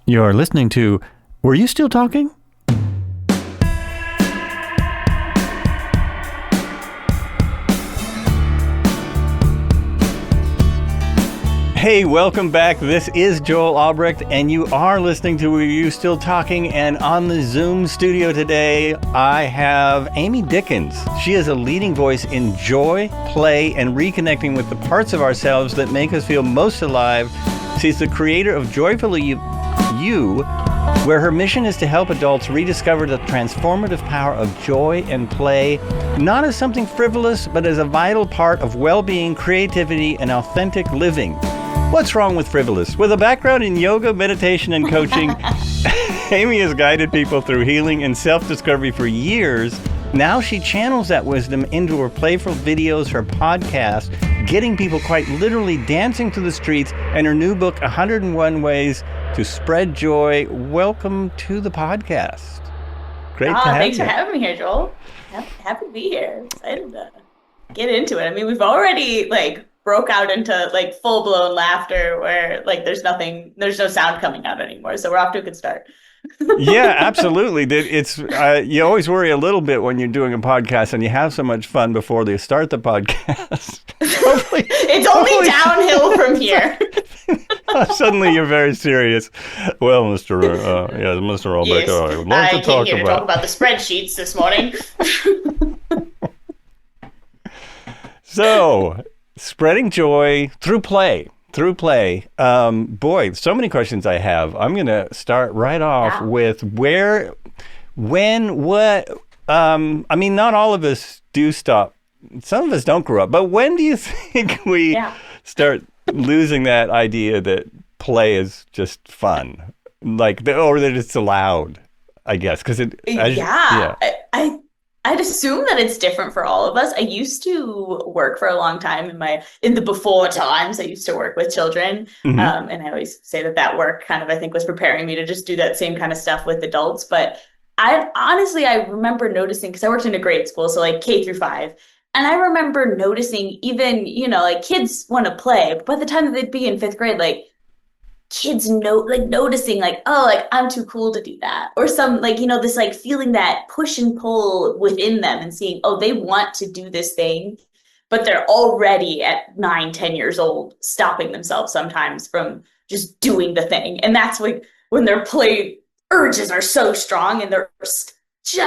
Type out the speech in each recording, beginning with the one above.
You're listening to Were You Still Talking? Hey, welcome back. This is Joel Albrecht, and you are listening to Were You Still Talking? And on the Zoom studio today, I have Amy Dickens. She is a leading voice in joy, play, and reconnecting with the parts of ourselves that make us feel most alive. She's the creator of Joyfully You, where her mission is to help adults rediscover the transformative power of joy and play, not as something frivolous, but as a vital part of well-being, creativity, and authentic living. What's wrong with frivolous? With a background in yoga, meditation, and coaching, Amy has guided people through healing and self-discovery for years. Now she channels that wisdom into her playful videos, her podcast, getting people quite literally dancing through the streets, and her new book, 101 Ways to Spread Joy. Welcome to the podcast. Great to have thanks you. for having me here, Joel. Happy to be here. Excited to get into it. I mean, we've already broke out into full-blown laughter where there's no sound coming out anymore. So we're off to a good start. Yeah, absolutely. It's you always worry a little bit when you're doing a podcast and you have so much fun before they start the podcast. It's only downhill from here. Suddenly you're very serious. Well, Mr. Albrecht, Yes, I would love to talk to talk about the spreadsheets this morning. So, spreading joy through play. Boy, so many questions I have. I'm going to start right off with where, when, what. I mean, not all of us do stop. Some of us don't grow up. But when do you think we start losing that idea that play is just fun? Or that it's allowed, I guess. Because I'd assume that it's different for all of us. I used to work for a long time in the before times. I used to work with children. Mm-hmm. And I always say that work kind of, I think, was preparing me to just do that same kind of stuff with adults. But I remember noticing, because I worked in a grade school, so K through 5. And I remember noticing even, kids want to play. But by the time that they'd be in 5th grade, kids noticing I'm too cool to do that, or some this feeling that push and pull within them and seeing, they want to do this thing, but they're already at 9-10 years old stopping themselves sometimes from just doing the thing. And that's when their play urges are so strong and they're just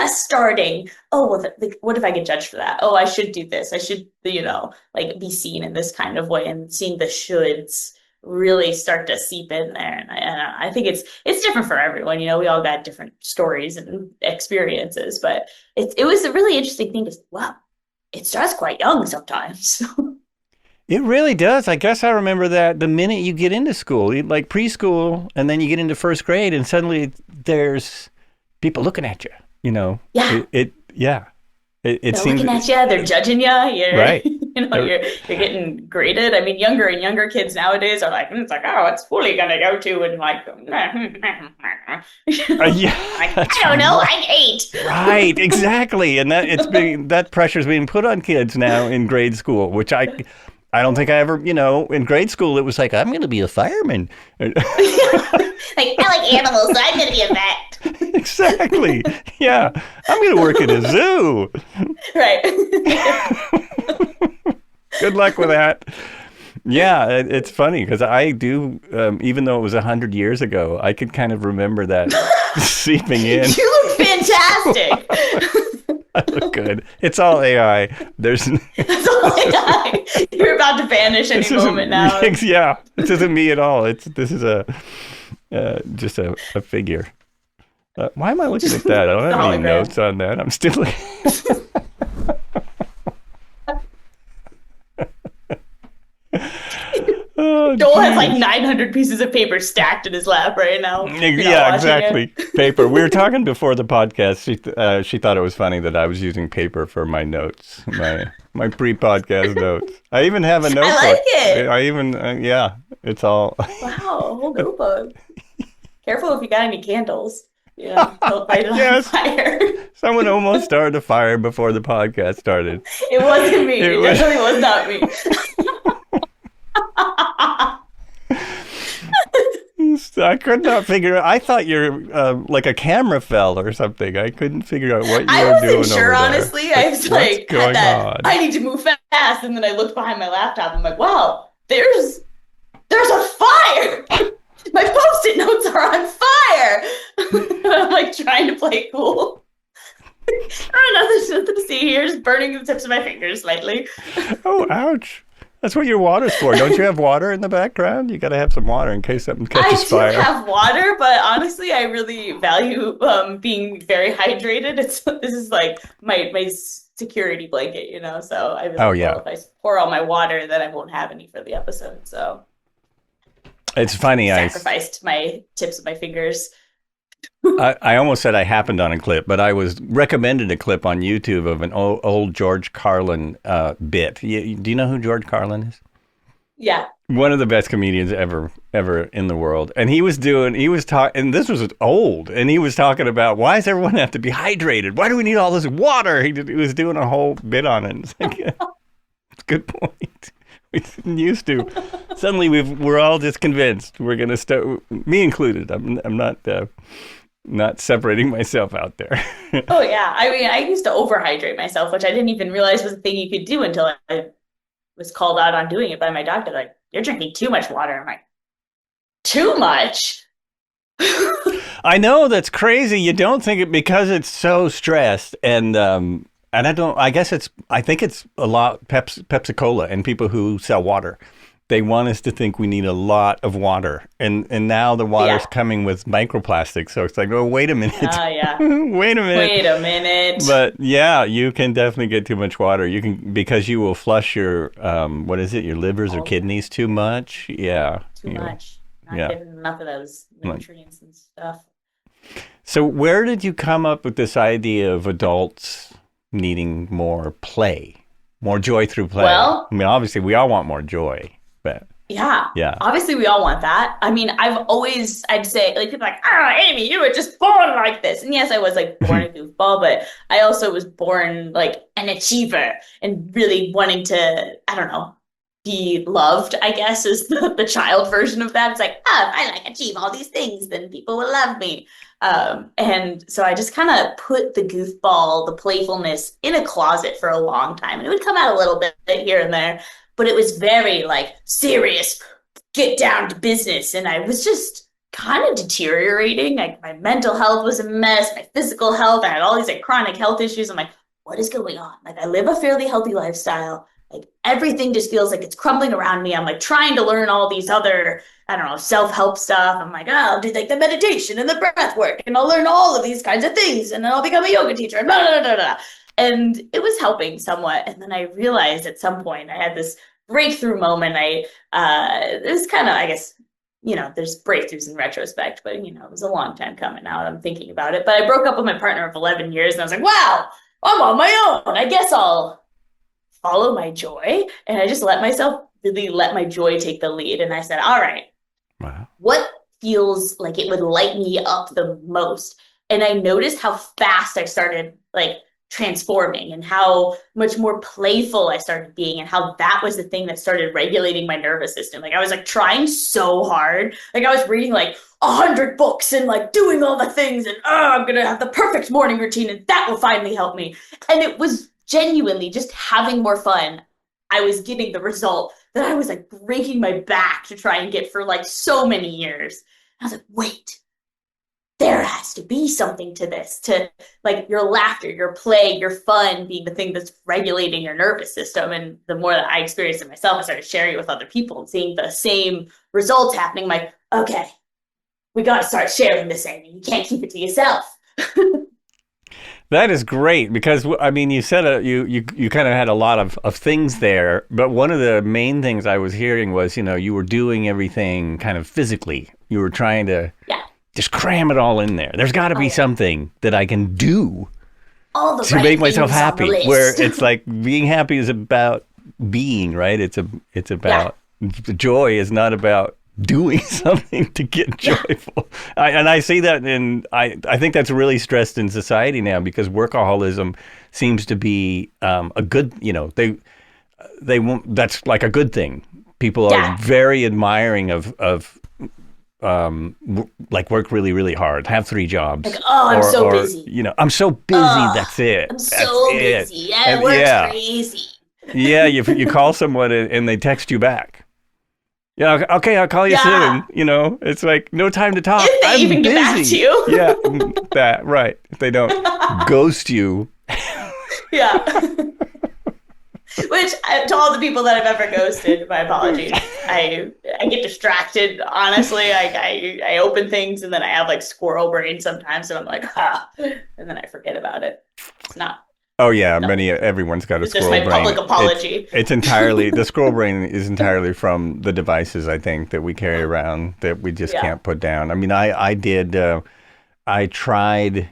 starting. What if I get judged for that? I should do this, I should be seen in this kind of way, and seeing the shoulds really start to seep in there. And I think it's different for everyone. We all got different stories and experiences, but it was a really interesting thing it starts quite young sometimes. It really does. I guess I remember that the minute you get into school, like preschool, and then you get into 1st grade, and suddenly there's people looking at you, Yeah. It they're seems looking at you, they're judging you. Right. You're getting graded. I mean, younger and younger kids nowadays are what's Fully gonna go to? And I don't know, I'm 8. Right, exactly. And that pressure's being put on kids now in grade school, which I don't think I ever, in grade school, it was I'm going to be a fireman. I like animals, so I'm going to be a vet. Exactly. Yeah. I'm going to work at a zoo. Right. Good luck with that. Yeah, it's funny because I do, even though it was 100 years ago, I could kind of remember that seeping in. You look fantastic. I look good. It's all AI. It's all AI. You're about to vanish any moment now. Yeah, this isn't me at all. This is just a figure. Why am I looking at that? I don't have any notes on that. I'm still looking. Joel has 900 pieces of paper stacked in his lap right now. Yeah, exactly. Paper. We were talking before the podcast. She thought it was funny that I was using paper for my notes, my pre-podcast notes. I even have a notebook. I like it. I even it's all. Wow, a whole notebook. Careful if you got any candles. Don't light it on fire. Someone almost started a fire before the podcast started. It wasn't me. It definitely was not me. So I could not figure out. I thought you're like a camera fell or something. I couldn't figure out what you I were doing wasn't sure, over there. honestly. I was like, what's going had that, on? I need to move fast. And then I looked behind my laptop. I'm like, wow, there's a fire. My Post-it notes are on fire. I'm like trying to play cool. There's nothing to see here. Just burning the tips of my fingers slightly. Oh, ouch. That's what your water's for. Don't you have water in the background? You got to have some water in case something catches fire. I do have water, but honestly, I really value being very hydrated. This is like my security blanket, you know. So I really feel if I pour all my water, then I won't have any for the episode. So it's funny. I sacrificed my tips of my fingers. I almost said I happened on a clip, but I was recommended a clip on YouTube of an old George Carlin bit. Do you know who George Carlin is? Yeah. One of the best comedians ever in the world. And he was talking, and this was old, and he was talking about, why does everyone have to be hydrated? Why do we need all this water? He was doing a whole bit on it. It's like, yeah, good point. We didn't used to. Suddenly we're all just convinced we're going to start, me included. I'm not separating myself out there. Oh yeah. I mean, I used to overhydrate myself, which I didn't even realize was a thing you could do until I was called out on doing it by my doctor. Like, you're drinking too much water. I'm like, too much? I know, that's crazy. You don't think it because it's so stressed and I think it's a lot Pepsi Cola and people who sell water. They want us to think we need a lot of water. And now the water's coming with microplastics. So it's like, oh, wait a minute. Oh, yeah. Wait a minute. But yeah, you can definitely get too much water. Because you will flush your, your livers or kidneys too much. Yeah. Too much. Not getting enough of those nutrients and stuff. So where did you come up with this idea of adults needing more play, more joy through play? Well, I mean, obviously we all want more joy, but yeah, obviously we all want that. I mean, I'd say, like, people are like, Amy, you were just born like this. And yes, I was like born a goofball, but I also was born like an achiever and really wanting to, I don't know, be loved, I guess, is the child version of that. It's like, if I like achieve all these things, then people will love me. And so I just kind of put the goofball, the playfulness in a closet for a long time. And it would come out a little bit here and there, but it was very like serious, get down to business. And I was just kind of deteriorating. Like, my mental health was a mess, my physical health. I had all these like chronic health issues. I'm like, what is going on? Like, I live a fairly healthy lifestyle. Like, everything just feels like it's crumbling around me. I'm like trying to learn all these other, I don't know, self-help stuff. I'm like, I'll do like the meditation and the breath work, and I'll learn all of these kinds of things, and then I'll become a yoga teacher, and blah, blah, blah, blah. And it was helping somewhat. And then I realized at some point I had this breakthrough moment. It was kind of, I guess, you know, there's breakthroughs in retrospect, but, you know, it was a long time coming now that I'm thinking about it. But I broke up with my partner of 11 years, and I was like, wow, I'm on my own. I guess I'll follow my joy. And I just let my joy take the lead. And I said, all right, what feels like it would light me up the most? And I noticed how fast I started like transforming and how much more playful I started being, and how that was the thing that started regulating my nervous system. Like, I was like trying so hard. Like, I was reading like 100 books and like doing all the things, and I'm going to have the perfect morning routine, and that will finally help me. And it was genuinely just having more fun. I was getting the result that I was like breaking my back to try and get for like so many years. I was like, wait, there has to be something to this, to like your laughter, your play, your fun being the thing that's regulating your nervous system. And the more that I experienced it myself, I started sharing it with other people and seeing the same results happening. I'm like, okay, we got to start sharing this, Amy. You can't keep it to yourself. That is great, because I mean, you said you kind of had a lot of things there, but one of the main things I was hearing was, you know, you were doing everything kind of physically. You were trying to just cram it all in there. There's got to be something that I can do to make myself happy. Where it's like being happy is about being, right? It's about joy is not about doing something to get joyful. I see that, and I think that's really stressed in society now, because workaholism seems to be a good, you know, they want, that's like a good thing. People are very admiring of like work really, really hard, have 3 jobs. Like, oh, I'm so busy. You know, I'm so busy. That's it. I'm so busy. Yeah, work's crazy. Yeah, you call someone and they text you back. Yeah, okay, I'll call you soon. You know, it's like no time to talk. If they even get back to you. Yeah, that right. If they don't ghost you. Yeah. Which, to all the people that I've ever ghosted, my apologies. I get distracted, honestly. I open things and then I have like squirrel brain sometimes, and I'm like, and then I forget about it. It's not. Oh yeah, everyone's got a squirrel brain. It's just my public apology. It's entirely the squirrel brain is entirely from the devices, I think, that we carry around that we just can't put down. I mean, I tried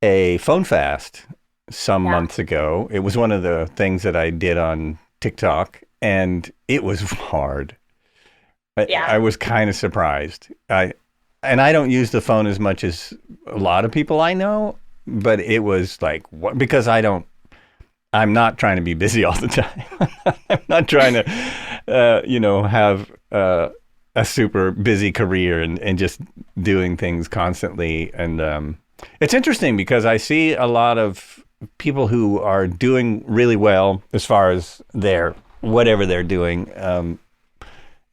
a phone fast some months ago. It was one of the things that I did on TikTok, and it was hard. I was kind of surprised. I don't use the phone as much as a lot of people I know. But it was like, what? Because I'm not trying to be busy all the time. I'm not trying to, have a super busy career and just doing things constantly. And it's interesting because I see a lot of people who are doing really well as far as whatever they're doing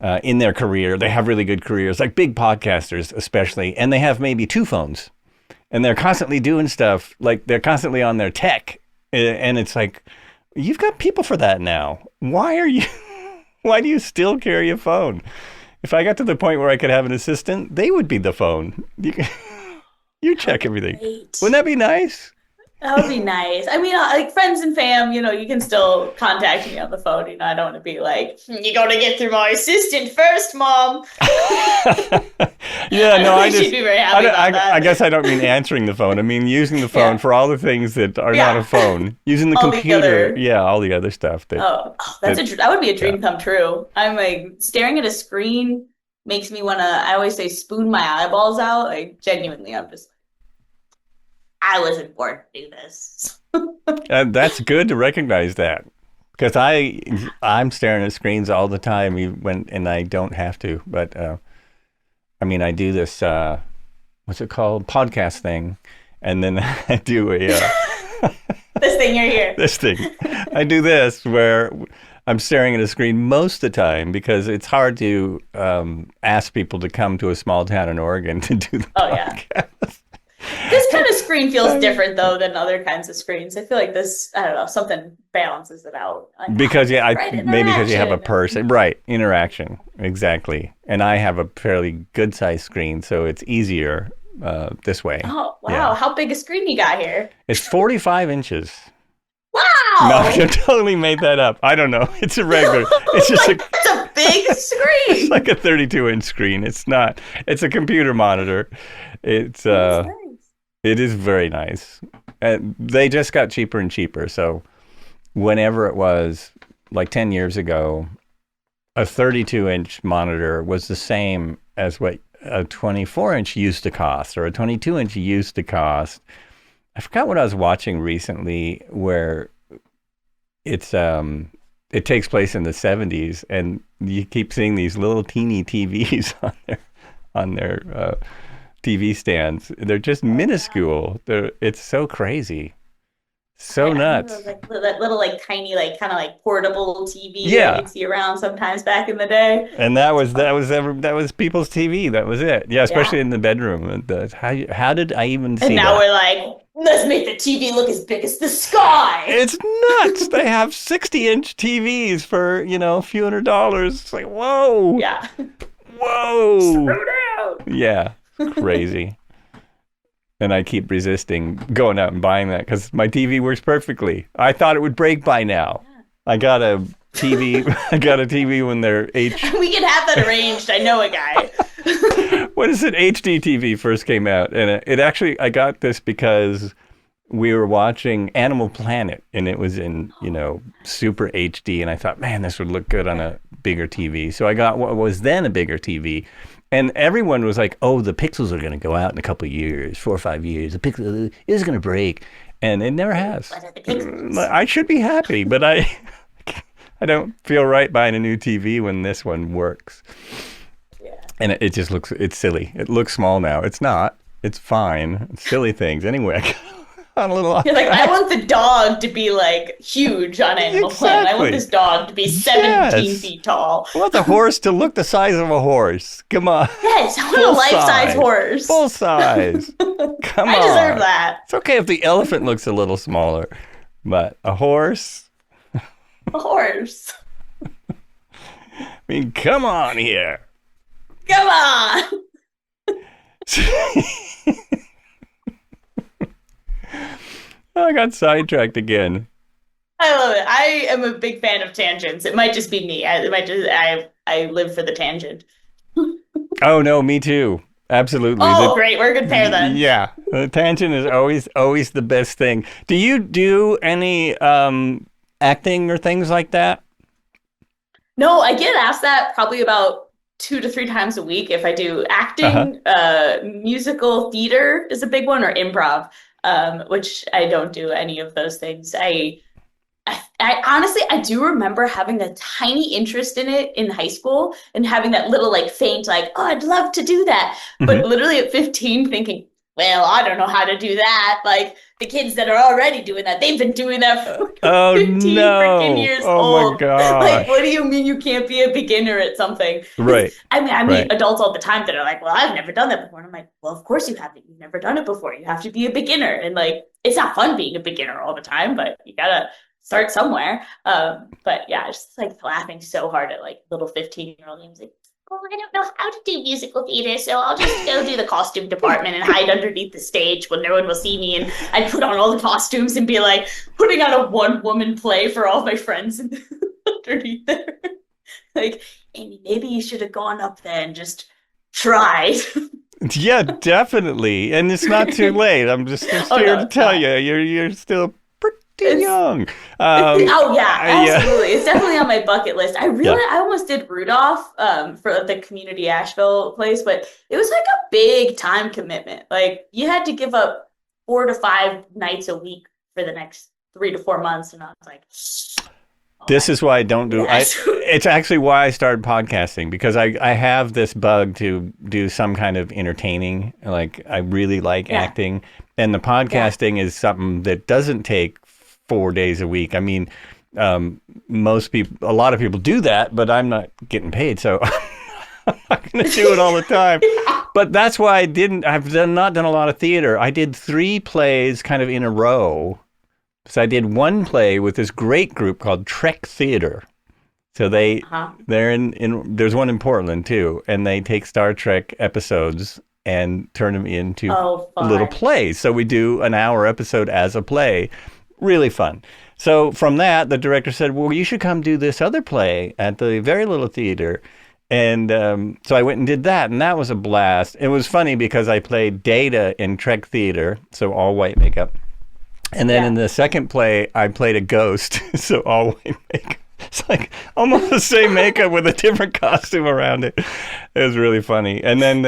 in their career. They have really good careers, like big podcasters especially, and they have maybe 2 phones. And they're constantly doing stuff, like they're constantly on their tech. And it's like, you've got people for that now. Why do you still carry a phone? If I got to the point where I could have an assistant, they would be the phone. You check everything. Great. Wouldn't that be nice? That would be nice. I mean, like friends and fam, you can still contact me on the phone. I don't want to be like, you got to get through my assistant first, Mom. Yeah, no, she'd be very happy about that. I guess I don't mean answering the phone. I mean using the phone for all the things that are not a phone. Using the computer. All the other stuff. That would be a dream come true. I'm like, staring at a screen makes me want to, I always say, spoon my eyeballs out. Like, genuinely, I'm just, I wasn't born to do this. That's good to recognize that, because I'm staring at screens all the time, and I don't have to. But I mean, I do this what's it called, podcast thing, and then I do a this thing you're here. This thing, I do this where I'm staring at a screen most of the time because it's hard to ask people to come to a small town in Oregon to do the podcast. This kind of screen feels different, though, than other kinds of screens. I feel like this, I don't know, something balances it out. Like, because, maybe because you have a person. Right, interaction, exactly. And I have a fairly good-sized screen, so it's easier this way. Oh, wow. Yeah. How big a screen you got here? It's 45 inches. Wow! No, I totally made that up. I don't know. It's a regular. It's just it's a big screen. It's like a 32-inch screen. It's not. It's a computer monitor. It's It is very nice. They just got cheaper and cheaper. So whenever it was, like 10 years ago, a 32-inch monitor was the same as what a 24-inch used to cost, or a 22-inch used to cost. I forgot what I was watching recently where it takes place in the 70s, and you keep seeing these little teeny TVs on their TV stands. They're just minuscule. It's so crazy, so nuts. That little like tiny, like kind of like portable TV that you'd see around sometimes back in the day. And that was people's TV. That was it. Yeah, especially in the bedroom. How did I even see that? And now we're like, let's make the TV look as big as the sky. It's nuts. They have 60-inch TVs for a few $100s. It's like, whoa. Yeah. Whoa. Slow down. Yeah. Crazy. And I keep resisting going out and buying that because my TV works perfectly. I thought it would break by now. I got a TV when they're We can have that arranged. I know a guy. What is it? HD TV first came out, and it actually, I got this because we were watching Animal Planet, and it was in super HD, and I thought, man, this would look good on a bigger TV. So I got what was then a bigger TV. And everyone was like, oh, the pixels are going to go out in a couple of years, 4 or 5 years. The pixel is going to break. And it never has. I should be happy, but I don't feel right buying a new TV when this one works. Yeah. And it just looks, it's silly. It looks small now. It's not. It's fine. It's silly things. Anyway, on a little. You're like, I want the dog to be like huge on Animal Planet. I want this dog to be 17 feet tall. I want the horse to look the size of a horse. Come on. Yes, I want a life-size horse. Full size. Come on. I deserve that. It's okay if the elephant looks a little smaller, but a horse? A horse. I mean, come on here. Come on. I got sidetracked again. I love it. I am a big fan of tangents. It might just be me. I live for the tangent. Oh no, me too. Absolutely. Oh, great. We're a good pair then. Yeah. The tangent is always the best thing. Do you do any acting or things like that? No, I get asked that probably about 2 to 3 times a week if I do acting. Musical theater is a big one, or improv, which I don't do any of those things. I honestly, I do remember having a tiny interest in it in high school and having that little like faint, like, oh, I'd love to do that. But literally at 15 thinking, well, I don't know how to do that. Like the kids that are already doing that, they've been doing that for 15 freaking years old. My God. Like, what do you mean you can't be a beginner at something? Right. I meet adults all the time that are like, well, I've never done that before. And I'm like, well, of course you haven't. You've never done it before. You have to be a beginner. And like, it's not fun being a beginner all the time, but you gotta start somewhere. But yeah, I just like laughing so hard at like little 15-year-old names like, well, I don't know how to do musical theater, so I'll just go do the costume department and hide underneath the stage when no one will see me. And I'd put on all the costumes and be like putting on a one-woman play for all my friends underneath there. Like, Amy, maybe you should have gone up there and just tried. Yeah, definitely. And it's not too late. I'm just here to tell you, you're still pretty young. Oh yeah, absolutely. It's definitely on my bucket list. I almost did Rudolph for the community Asheville place, but it was like a big time commitment. Like you had to give up 4 to 5 nights a week for the next 3 to 4 months, and I was like, this is why I don't do. It's actually why I started podcasting, because I have this bug to do some kind of entertaining. Like I really like acting, and the podcasting is something that doesn't take 4 days a week. I mean, a lot of people do that, but I'm not getting paid, so I'm not going to do it all the time. But that's why I've not done a lot of theater. I did 3 plays kind of in a row. So I did one play with this great group called Trek Theater. So they're in there's one in Portland too, and they take Star Trek episodes and turn them into little plays. So we do an hour episode as a play. Really fun. So from that, the director said, well, you should come do this other play at the very little theater. And so I went and did that, and that was a blast. It was funny because I played Data in Trek Theater, so all white makeup. And then in the second play, I played a ghost, so all white makeup. It's like almost the same makeup with a different costume around it. It was really funny. And then,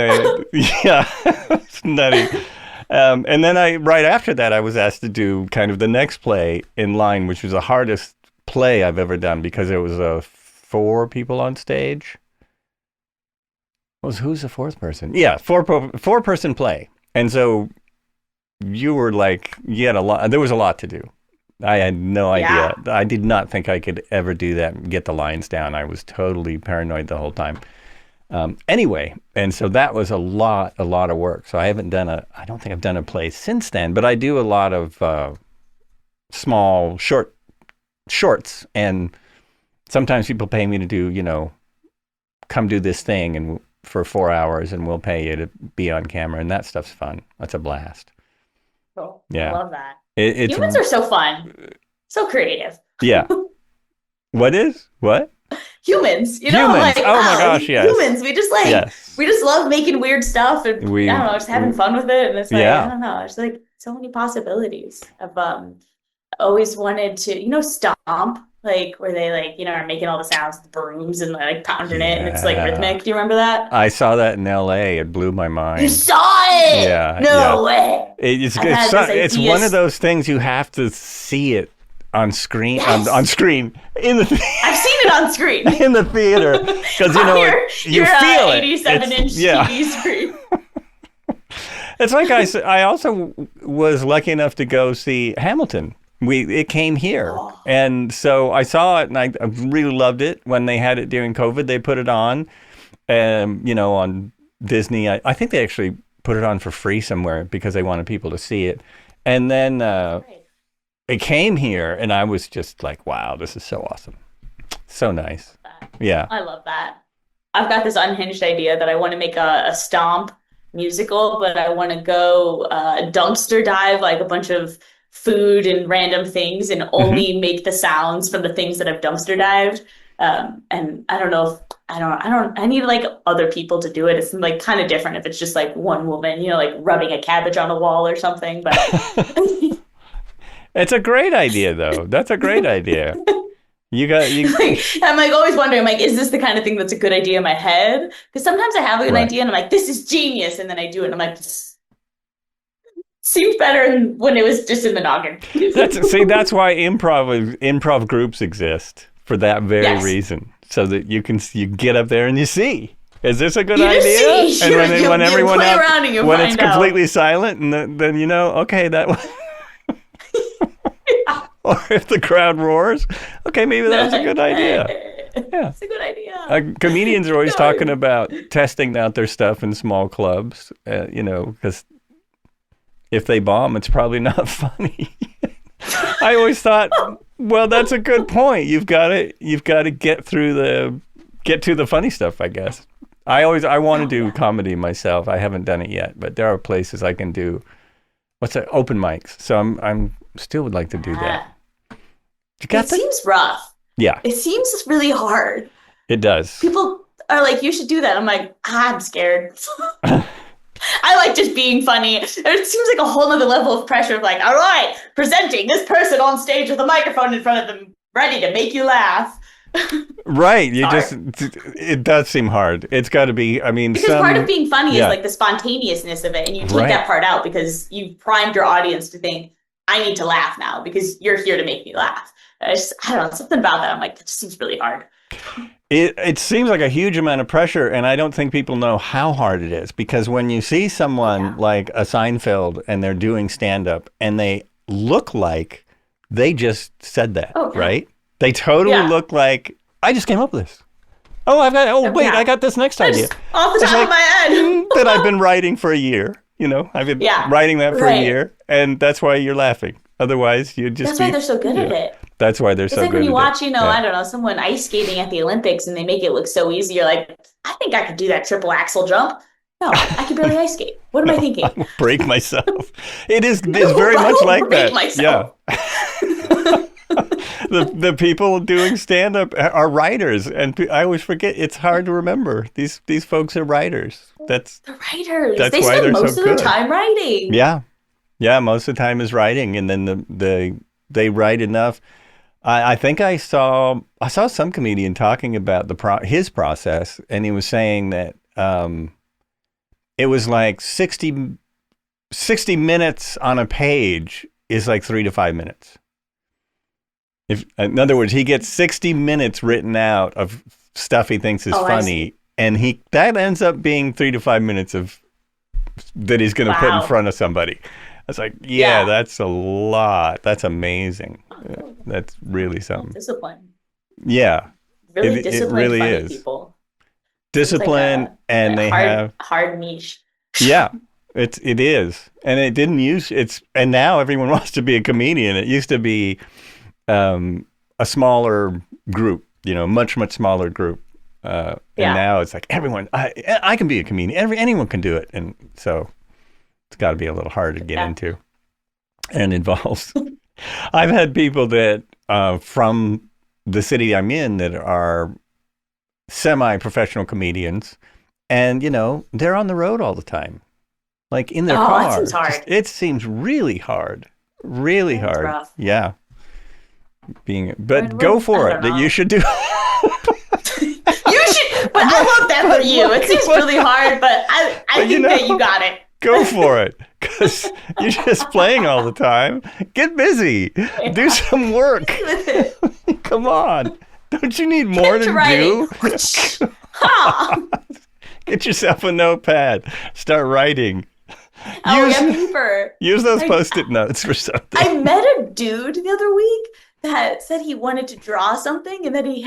it's nutty. And then right after that, I was asked to do kind of the next play in line, which was the hardest play I've ever done because there was 4 people on stage. Who's the 4th person? Yeah, 4-person play. And so you were like, there was a lot to do. I had no idea. I did not think I could ever do that and get the lines down. I was totally paranoid the whole time. Anyway, and so that was a lot of work. So I don't think I've done a play since then, but I do a lot of small shorts, and sometimes people pay me to do, come do this thing and for 4 hours, and we'll pay you to be on camera, and that stuff's fun. That's a blast. Cool. Yeah. I love that. Humans are so fun. So creative. Yeah. What? Humans, humans. Like, oh my gosh, yes. Humans, we just love making weird stuff, and I don't know, just having fun with it. And it's like, I don't know, it's like so many possibilities. I've always wanted to, stomp, like where they are making all the sounds with the brooms and like pounding it, and it's like rhythmic. Do you remember that? I saw that in LA. It blew my mind. You saw it? Yeah. No way. It's one of those things you have to see it on screen, Yes. on screen in the I've seen it on screen. in the theater, because you know you feel it. 87-inch TV screen. It's like I also was lucky enough to go see Hamilton. It came here, and so I saw it, and I really loved it. When they had it during COVID, they put it on, on Disney. I think they actually put it on for free somewhere because they wanted people to see it. And then it came here, and I was just like, wow, this is so awesome. So nice. Yeah. I love that. I've got this unhinged idea that I want to make a Stomp musical, but I want to go dumpster dive like a bunch of food and random things and only make the sounds from the things that I've dumpster dived. And I don't know if I need like other people to do it. It's like kind of different if it's just like one woman, like rubbing a cabbage on a wall or something, but it's a great idea though. That's a great idea. I'm like always wondering, like, is this the kind of thing that's a good idea in my head? Because sometimes I have an idea and I'm like, this is genius. And then I do it and I'm like, this seems better when it was just in the noggin. That's why improv groups exist, for that very reason. So that you get up there and you see, is this a good idea? See. And when everyone else, when it's completely out. silent, and then okay, that was. Or if the crowd roars, okay, maybe that's a good idea. Yeah, it's a good idea. Comedians are always talking about testing out their stuff in small clubs, because if they bomb, it's probably not funny. I always thought, well, that's a good point. You've got to get to the funny stuff, I guess. I want to do comedy myself. I haven't done it yet, but there are places I can do. Open mics. So I'm still would like to do that. Seems rough. Yeah. It seems really hard. It does. People are like, you should do that. I'm like, I'm scared. I like just being funny. It seems like a whole other level of pressure of like, all right, presenting this person on stage with a microphone in front of them, ready to make you laugh. Right. It does seem hard. It's got to be, because part of being funny is like the spontaneousness of it. And you take that part out because you've primed your audience to think, I need to laugh now because you're here to make me laugh. I don't know, something about that. I'm like, that just seems really hard. It seems like a huge amount of pressure, and I don't think people know how hard it is, because when you see someone like a Seinfeld and they're doing stand-up and they look like they just said that, right? They totally look like, I just came up with this. Oh, I got this next idea. Off the top of my head. that I've been writing for a year. I've been writing that for a year, and that's why you're laughing. Otherwise, you'd just That's why they're so good at it. That's why they're so good at it. It's like when you watch, I don't know, someone ice skating at the Olympics and they make it look so easy. You're like, I think I could do that triple axel jump. No, I can barely ice skate. What am I thinking? I will break myself. It's very much like that. Myself. Yeah. The people doing stand-up are writers, and I always forget. It's hard to remember. These folks are writers. The writers. That's they why spend they're most so of good. their time writing. Yeah. Most of the time is writing, and then they write enough. I think I saw some comedian talking about his process, and he was saying that it was like 60 minutes on a page is like 3 to 5 minutes. In other words, he gets 60 minutes written out of stuff he thinks is funny, and that ends up being 3 to 5 minutes that he's going to put in front of somebody. I was like, that's a lot. That's amazing. That's really something. Discipline. Yeah. Really disciplined, it really funny is. people. Discipline, and they have hard niche. Yeah, it is, and it didn't and now everyone wants to be a comedian. It used to be a smaller group, much smaller group, and now it's like everyone. I can be a comedian. Anyone can do it, and so it's got to be a little hard to get into, and involves. I've had people that from the city I'm in that are semi-professional comedians, and they're on the road all the time, like in their car. That seems hard. It seems really hard, really hard. Rough. Yeah. But go for it. That you should do. You should. But I love that for you. It seems really hard, but I think that you got it. Go for it. because you're just playing all the time. Get busy. Do some work. Come on. Don't you need more to do? Get yourself a notepad. Start writing. Paper. Use those Post-it notes for something. I met a dude the other week that said he wanted to draw something and that he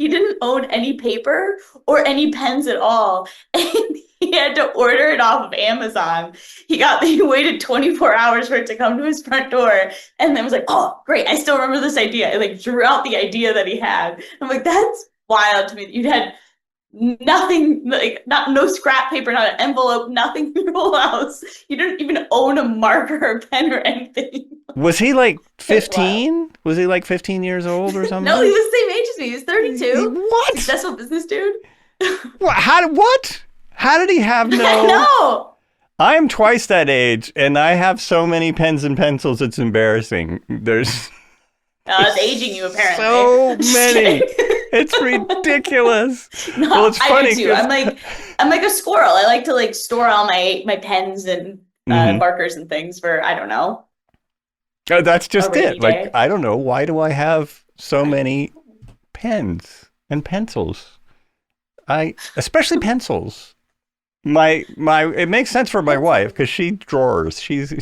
didn't own any paper or any pens at all. And he had to order it off of Amazon. He waited 24 hours for it to come to his front door and then was like, oh, great. I still remember this idea. And like drew out the idea that he had. I'm like, that's wild to me. You'd had nothing, like no scrap paper, not an envelope, nothing in your whole house. You didn't even own a marker or pen or anything. Was he like 15? Was he like 15 years old or something? No, he was the same age as me. He was 32. What? Successful business dude. What? How did he have no? I know. I am twice that age, and I have so many pens and pencils. It's embarrassing. There's. It's aging you apparently. So many. It's ridiculous. No, well, it's funny. I do too. I'm like a squirrel. I like to like store all my pens and markers and things for, I don't know. Oh, that's just it. Day. Like, I don't know. Why do I have so many pens and pencils? Especially pencils. It makes sense for my wife because she draws. She's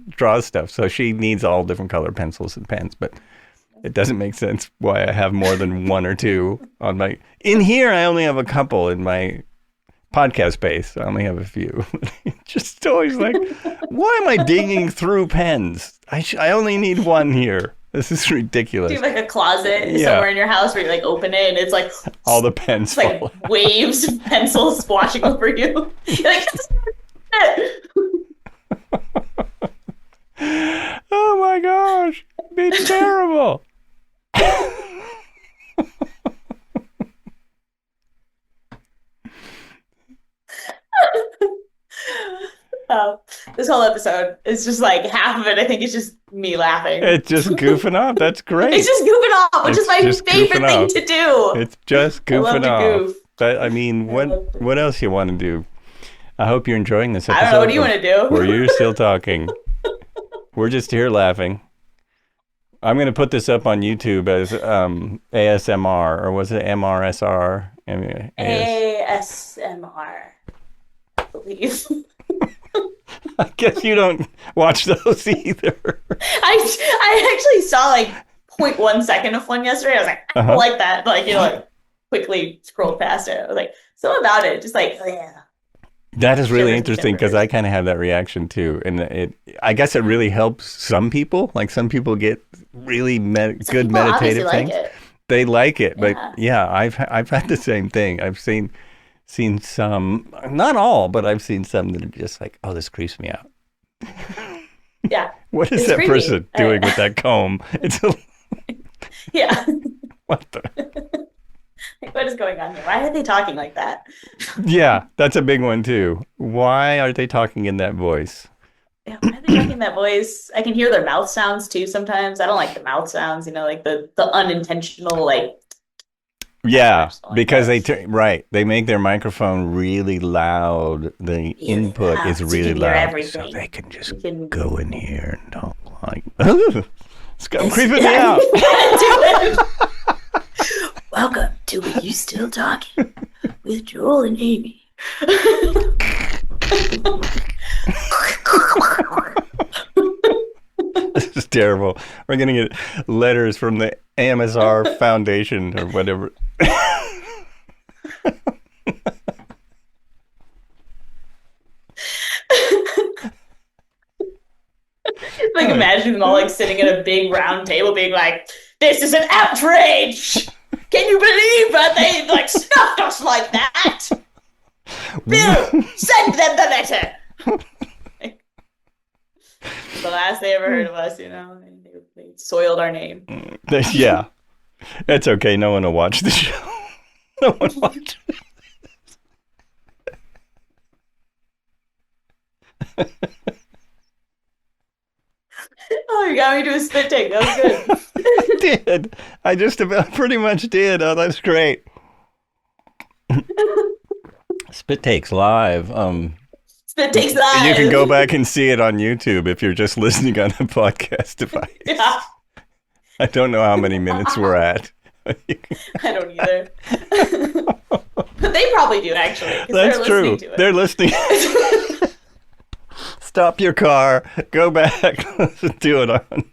draws stuff, so she needs all different color pencils and pens. But it doesn't make sense why I have more than one or two on my. In here, I only have a couple in my podcast space. I only have a few. Just always like, why am I digging through pens? I only need one here. This is ridiculous. Do you have like a closet somewhere in your house where you like open it and it's like all the pens, like waves of pencils washing over you. You're like, oh my gosh, it'd be terrible. This whole episode is just like half of it. I think it's just me laughing. It's just goofing off. That's great. It's just goofing off, which is my favorite thing to do. It's just goofing off. Goof. But I mean, what else you want to do? I hope you're enjoying this episode. I don't know. What do you want to do? Where you're still talking. We're just here laughing. I'm going to put this up on YouTube as ASMR, or was it MRSR? ASMR, I believe. I guess you don't watch those either. I actually saw like 0.1 second of one yesterday. I was like, I don't like that. Like, like quickly scrolled past it. I was like, something about it. Just like, oh, yeah. That is really interesting because I kind of have that reaction too. And I guess it really helps some people. Like some people get really good meditative things. They like it. But yeah, I've had the same thing. I've seen some, not all, but I've seen some that are just like, oh, this creeps me out. Yeah. What is that creepy person doing with that comb? It's yeah. What the? What is going on here? Why are they talking like that? Yeah, that's a big one too. Why are they talking in that voice? Yeah, why are they talking in that voice? I can hear their mouth sounds too sometimes. I don't like the mouth sounds, like the unintentional, like. Yeah, because they make their microphone really loud. The input is really loud, so they can just go in here and don't like. It's creeping me out. Welcome to Are You Still Talking with Joel and Amy. This is terrible. We're going to get letters from the AMSR Foundation or whatever. Like imagine them all like sitting at a big round table being like, this is an outrage! Can you believe that they like snuffed us like that? Bill, send them the letter! The last they ever heard of us, they soiled our name. Yeah. It's okay. No one will watch the show. No one watches. Oh, you got me to a spit take. That was good. I did. I just about pretty much did. Oh, that's great. Spit takes live. Spit Spit takes You can go live. back and see it on YouTube if you're just listening on a podcast device. Yeah, I don't know how many minutes we're at. I don't either. But they probably do actually, because That's they're true. listening to They're listening. it. Stop your car. Go back. Do it on. Go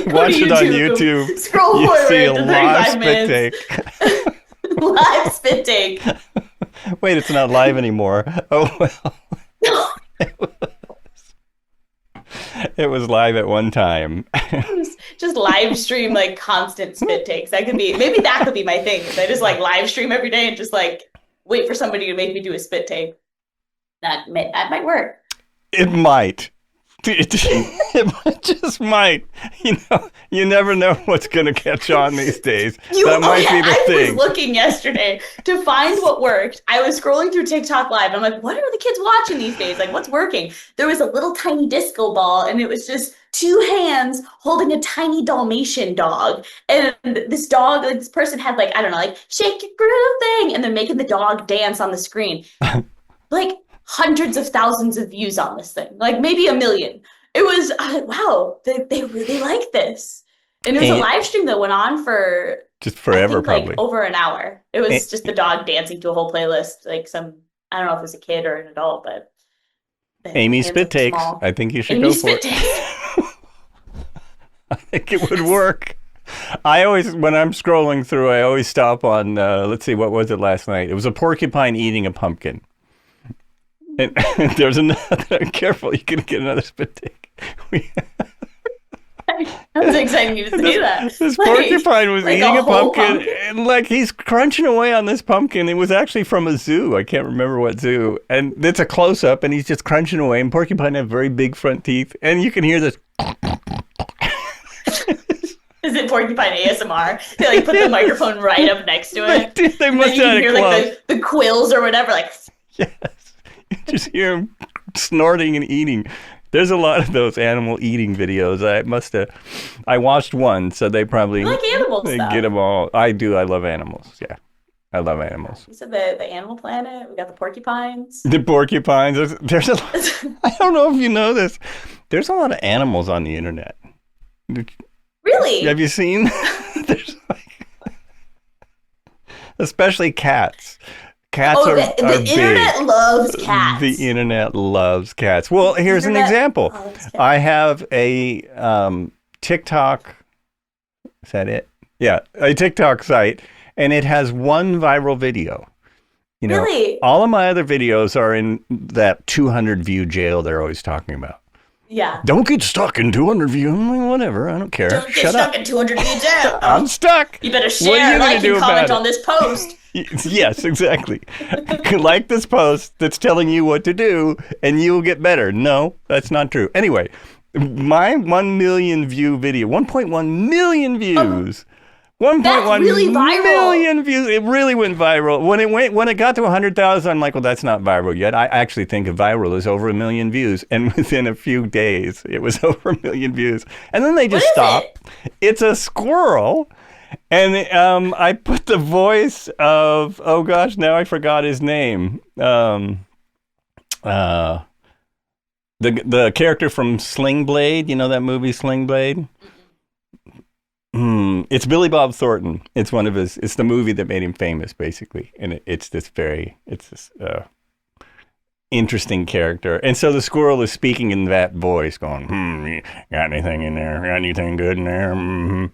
Watch to it on YouTube. Scroll You forward see a to live 35 spit minutes. take. Live spit take. Wait, it's not live anymore. Oh well. It was live at one time. Just live stream like constant spit takes. Maybe that could be my thing. Is I just like live stream every day and just like wait for somebody to make me do a spit take. That might work. It might. It just might. You never know what's going to catch on these days. That might be the thing. I was looking yesterday to find what worked. I was scrolling through TikTok Live. I'm like, what are the kids watching these days? Like, what's working? There was a little tiny disco ball, and it was just two hands holding a tiny Dalmatian dog. And this dog, like, this person had like, I don't know, like, shake your groove thing, and they're making the dog dance on the screen. Like, hundreds of thousands of views on this thing, like maybe 1 million. It was wow, they really like this. And it was a live stream that went on for just forever, I think, probably like over an hour. It was just the dog dancing to a whole playlist, like I don't know if it was a kid or an adult, but Amy spit takes. I think you should go for it. I think it would work. I always, when I'm scrolling through, I always stop on, let's see, what was it last night? It was a porcupine eating a pumpkin. And there's another, careful, you can get another spit take. That was exciting you to say that. This porcupine was eating a pumpkin, and like he's crunching away on this pumpkin. It was actually from a zoo. I can't remember what zoo. And it's a close up, and he's just crunching away. And porcupine have very big front teeth, and you can hear this. Is it porcupine ASMR? They like put the microphone right up next to it. They must have hear like the quills or whatever. Like yes, you just hear him snorting and eating. There's a lot of those animal eating videos. I watched one, so they probably like animal stuff. Get them all. I do. I love animals. Yeah, I love animals. You said the Animal Planet. We got the porcupines. The porcupines. There's a lot, I don't know if you know this. There's a lot of animals on the internet. Really? Have you seen? There's like, especially cats. Cats are the big. internet loves cats. The internet loves cats. Well, here's an example. I have a TikTok. Is that it? Yeah, a TikTok site, and it has one viral video. You know, really? All of my other videos are in that 200 view jail they're always talking about. Yeah. Don't get stuck in 200 views. I'm like, whatever. I don't care. Don't get Shut stuck up. in 200 views jail. I'm stuck. You better share, like, and comment on this post. Yes, exactly. Like this post that's telling you what to do, and you'll get better. No, that's not true. Anyway, my 1 million view video, 1.1 million views. 1.1 really viral. million views. It really went viral. When it got to 100,000, I'm like, well, that's not viral yet. I actually think of viral as over 1 million views. And within a few days, it was over 1 million views. And then they just stopped. It's a squirrel. And I put the voice of, oh gosh, now I forgot his name. The character from Sling Blade. You know that movie, Sling Blade? It's Billy Bob Thornton. It's it's the movie that made him famous, basically. And it's this interesting character. And so the squirrel is speaking in that voice, going, you got anything in there? Got anything good in there?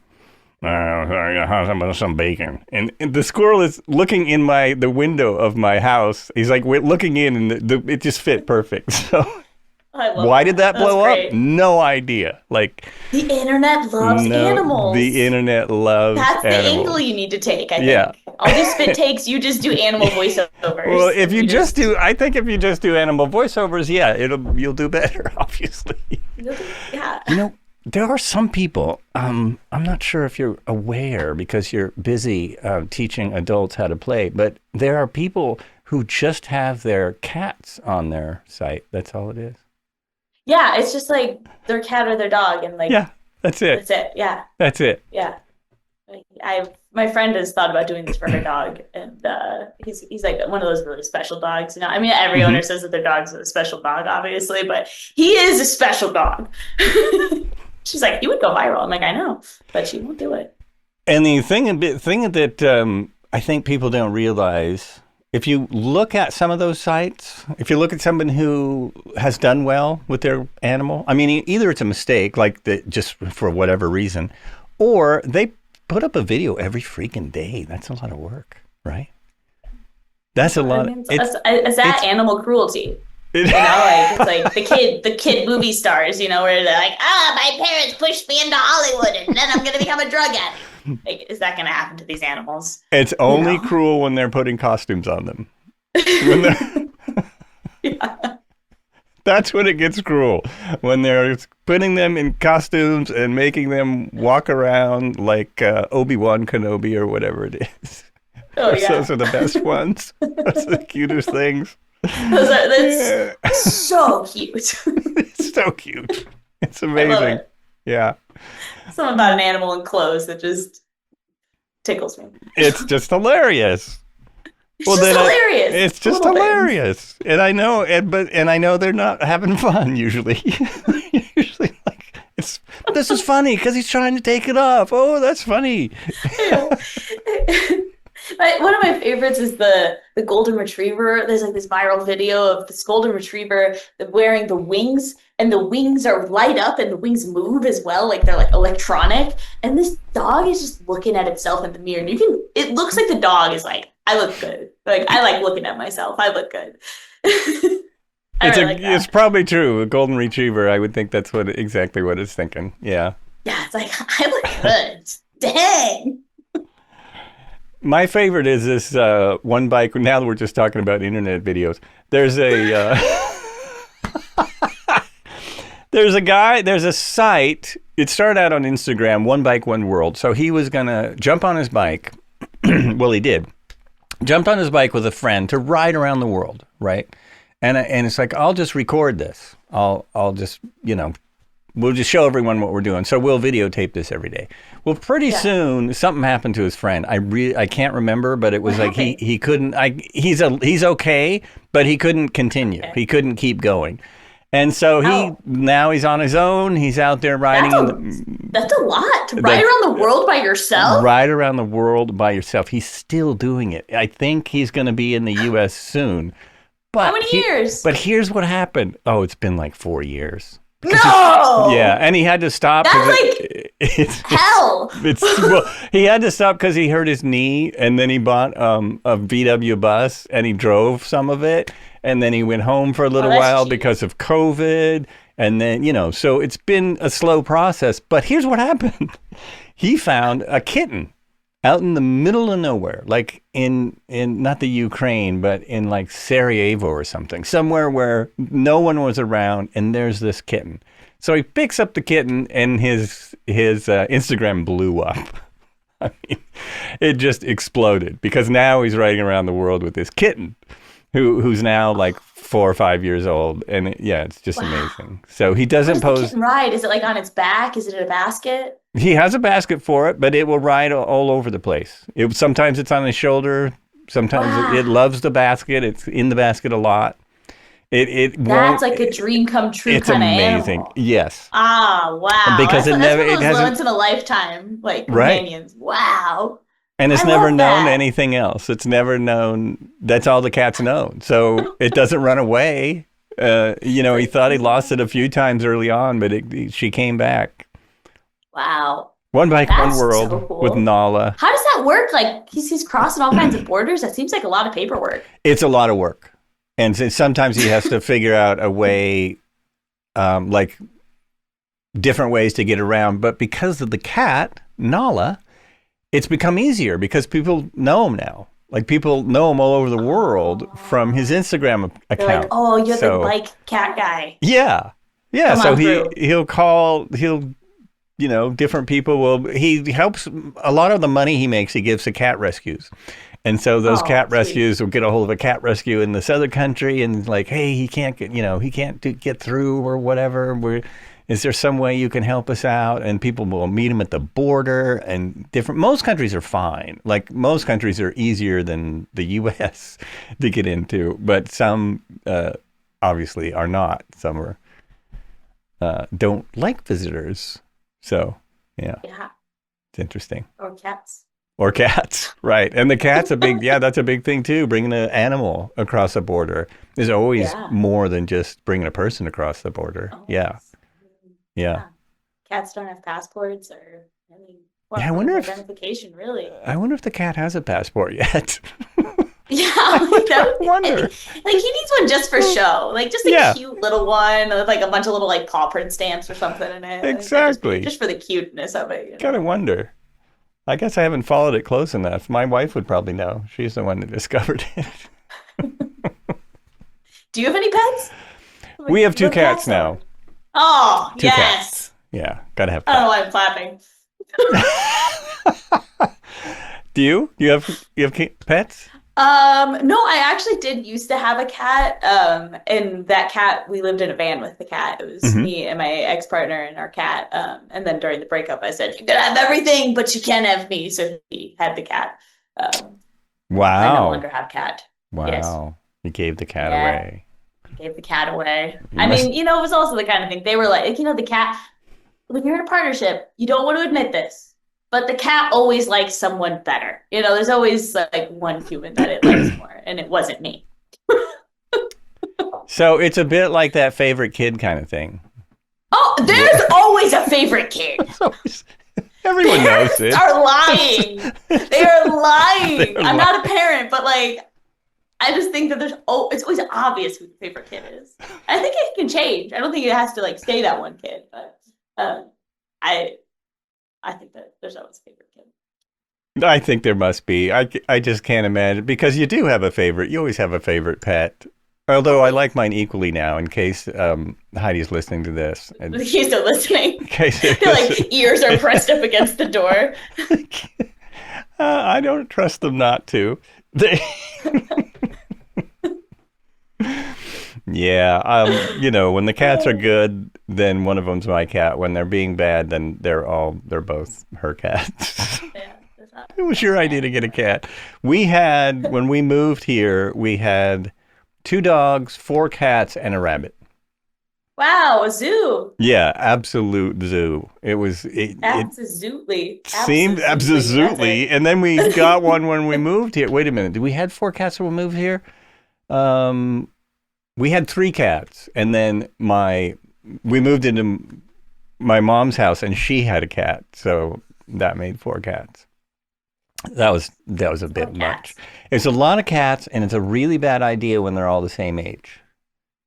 How's about some bacon? And the squirrel is looking in the window of my house. He's like, we're looking in, and it just fit perfect. So why did that blow up? No idea. Like, the internet loves animals. The internet loves That's the animals. Angle you need to take, I think. I'll do spit takes, you just do animal voiceovers. Well, if you just do animal voiceovers, you'll do better, obviously. Yeah. You know, there are some people, I'm not sure if you're aware because you're busy teaching adults how to play, but there are people who just have their cats on their site. That's all it is. Yeah, it's just like their cat or their dog, and like that's it. That's it. Yeah. That's it. Yeah. My friend has thought about doing this for her dog, and he's like one of those really special dogs. I mean, every Hmm. owner says that their dog's a special dog, obviously, but he is a special dog. She's like, he would go viral. I'm like, I know, but she won't do it. And the thing that I think people don't realize, if you look at some of those sites, if you look at someone who has done well with their animal, I mean, either it's a mistake, like just for whatever reason, or they put up a video every freaking day. That's a lot of work, right? That's a lot. Is that animal cruelty? It, Like it's like the kid movie stars, where they're like, my parents pushed me into Hollywood, and then I'm gonna become a drug addict. Like, is that gonna happen to these animals? it's only cruel when they're putting costumes on them. When they're, Yeah. that's when it gets cruel. When they're putting them in costumes and making them walk around like Obi-Wan Kenobi or whatever it is. Oh yeah. Those are the best ones. That's the cutest things. That's so cute. It's so cute. It's I love amazing. it. Yeah. Something about an animal in clothes that just tickles me. It's just hilarious. It's just hilarious. It's just Little hilarious. And I know, and I know they're not having fun usually. Usually like, this is funny because he's trying to take it off. Oh, that's funny. One of my favorites is the golden retriever. There's like this viral video of this golden retriever wearing the wings, and the wings are light up and the wings move as well, like they're like electronic. And this dog is just looking at itself in the mirror, and it looks like the dog is like, I look good. Like, I like looking at myself. I look good. It's probably true. A golden retriever, I would think that's exactly what it's thinking. Yeah. Yeah, it's like, I look good. Dang. My favorite is this one bike. Now that we're just talking about internet videos, there's a site. It started out on Instagram, One Bike, One World. So he was going to jump on his bike. Well, he did. Jumped on his bike with a friend to ride around the world, right? And it's like, I'll just record this. I'll just, we'll just show everyone what we're doing. So we'll videotape this every day. Well, pretty soon something happened to his friend. I can't remember, but it was like he couldn't. He's okay, but he couldn't continue. Okay. He couldn't keep going. And so now he's on his own. He's out there riding. That's a lot to ride around the world by yourself. Ride around the world by yourself. He's still doing it. I think he's going to be in the U.S. soon. But how many years? But here's what happened. Oh, it's been like 4 years. No! Yeah, and he had to stop. That's like hell. He had to stop because he hurt his knee, and then he bought a VW bus, and he drove some of it, and then he went home for a little while because of COVID, and then, so it's been a slow process. But here's what happened. He found a kitten out in the middle of nowhere, like in not the Ukraine, but in like Sarajevo or something, somewhere where no one was around, and there's this kitten. So he picks up the kitten, and his Instagram blew up. I mean, it just exploded because now he's riding around the world with this kitten, who's now like 4 or 5 years old, and it's just amazing. So he doesn't pose. The kitten ride? Is it like on its back? Is it in a basket? He has a basket for it, but it will ride all over the place. Sometimes it's on his shoulder. Sometimes it loves the basket. It's in the basket a lot. That's like a dream come true kind of animal. It's amazing. Yes. Ah, wow. Because that's it hasn't once in a lifetime, like companions. Right. Wow. And it's never known anything else. It's never known. That's all the cat's known. So it doesn't run away. He thought he lost it a few times early on, but she came back. Wow. One bike, one world with Nala. How does that work? Like he's crossing all kinds of borders. That seems like a lot of paperwork. It's a lot of work. And sometimes he has to figure out a way, like different ways to get around. But because of the cat, Nala, it's become easier because people know him now. Like people know him all over the world from his Instagram account. They're like, oh, you're the bike cat guy. Yeah. Yeah. So he'll call, different people he helps. A lot of the money he makes, he gives to cat rescues. And so those cat rescues will get a hold of a cat rescue in this other country and like, hey, he can't get, get through or whatever. Is there some way you can help us out? And people will meet them at the border and most countries are fine. Like most countries are easier than the U.S. to get into, but some obviously are not. Some are don't like visitors. So, yeah. It's interesting. Or cats, right. And the cat's that's a big thing too. Bringing an animal across the border is always more than just bringing a person across the border. Yeah. Cats don't have passports or any I wonder if identification, really. I wonder if the cat has a passport yet. Yeah, I wonder. Like he needs one just for show, like just a cute little one with like a bunch of little like paw print stamps or something in it. Exactly. Just for the cuteness of it. You know? Gotta wonder. I guess I haven't followed it close enough. My wife would probably know. She's the one that discovered it. Do you have any pets? We have 2 cats now. Oh, 2 cats. Yeah, gotta have cats. I don't know why I'm clapping. Do you? You have pets? No, I actually did used to have a cat. And that cat, we lived in a van with the cat. It was me and my ex-partner and our cat. And then during the breakup, I said, "You can have everything, but you can't have me." So he had the cat. Wow. I no longer have cat. Wow. Yes. You gave the cat away. Gave the cat away. I mean, it was also the kind of thing they were like, the cat, when you're in a partnership, you don't want to admit this, but the cat always likes someone better. There's always like one human that it likes more, and it wasn't me. So it's a bit like that favorite kid kind of thing. Oh, there's always a favorite kid. Everyone knows it. Are lying. They are lying. I'm not a parent, but like, I just think that it's always obvious who the favorite kid is. I think it can change. I don't think it has to like stay that one kid, but I think that there's always a favorite kid. I think there must be. I just can't imagine, because you do have a favorite. You always have a favorite pet. Although I like mine equally now, in case Heidi's listening to this. He's still listening. In case like ears are pressed up against the door. I don't trust them not to. Yeah, when the cats are good, then one of them's my cat. When they're being bad, then they're both her cats. It was your idea to get a cat. When we moved here, we had 2 dogs, 4 cats, and a rabbit. Wow, a zoo. Yeah, absolute zoo. Absolutely. Seemed absolutely. And then we got one when we moved here. Wait a minute. Did we had 4 cats when we moved here? We had 3 cats, and then we moved into my mom's house, and she had a cat, so that made 4 cats. That was a bit much. It's a lot of cats, and it's a really bad idea when they're all the same age.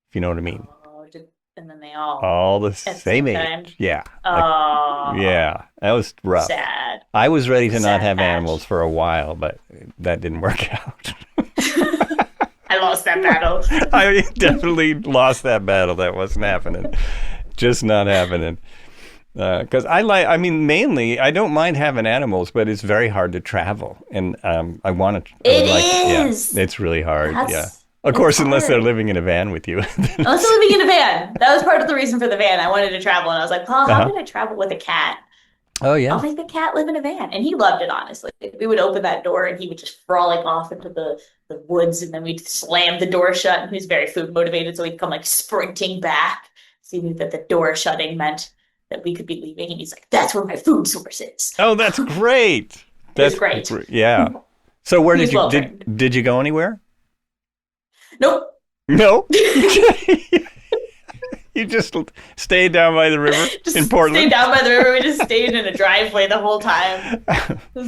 If you know what I mean. And then they all the same age. Time? Yeah. Yeah, that was rough. Sad. I was ready to not have animals for a while, but that didn't work out. I lost that battle. I definitely lost that battle. That wasn't happening. Just not happening. Because mainly, I don't mind having animals, but it's very hard to travel. And I want to. It is. Yeah, it's really hard. Of course, unless they're living in a van with you. Unless they're living in a van. That was part of the reason for the van. I wanted to travel, and I was like, "Well, how can I travel with a cat? Oh, yeah. I'll make the cat live in a van." And he loved it, honestly. We would open that door, and he would just frolic off into the woods, and then we'd slam the door shut, and he was very food motivated, so he'd come like sprinting back. So he knew that the door shutting meant that we could be leaving, and he's like, "That's where my food source is." Oh, that's great. That's great. Yeah. So where did you go anywhere? Nope. No? You just stayed down by the river in Portland? Stayed down by the river. We just stayed in a driveway the whole time. There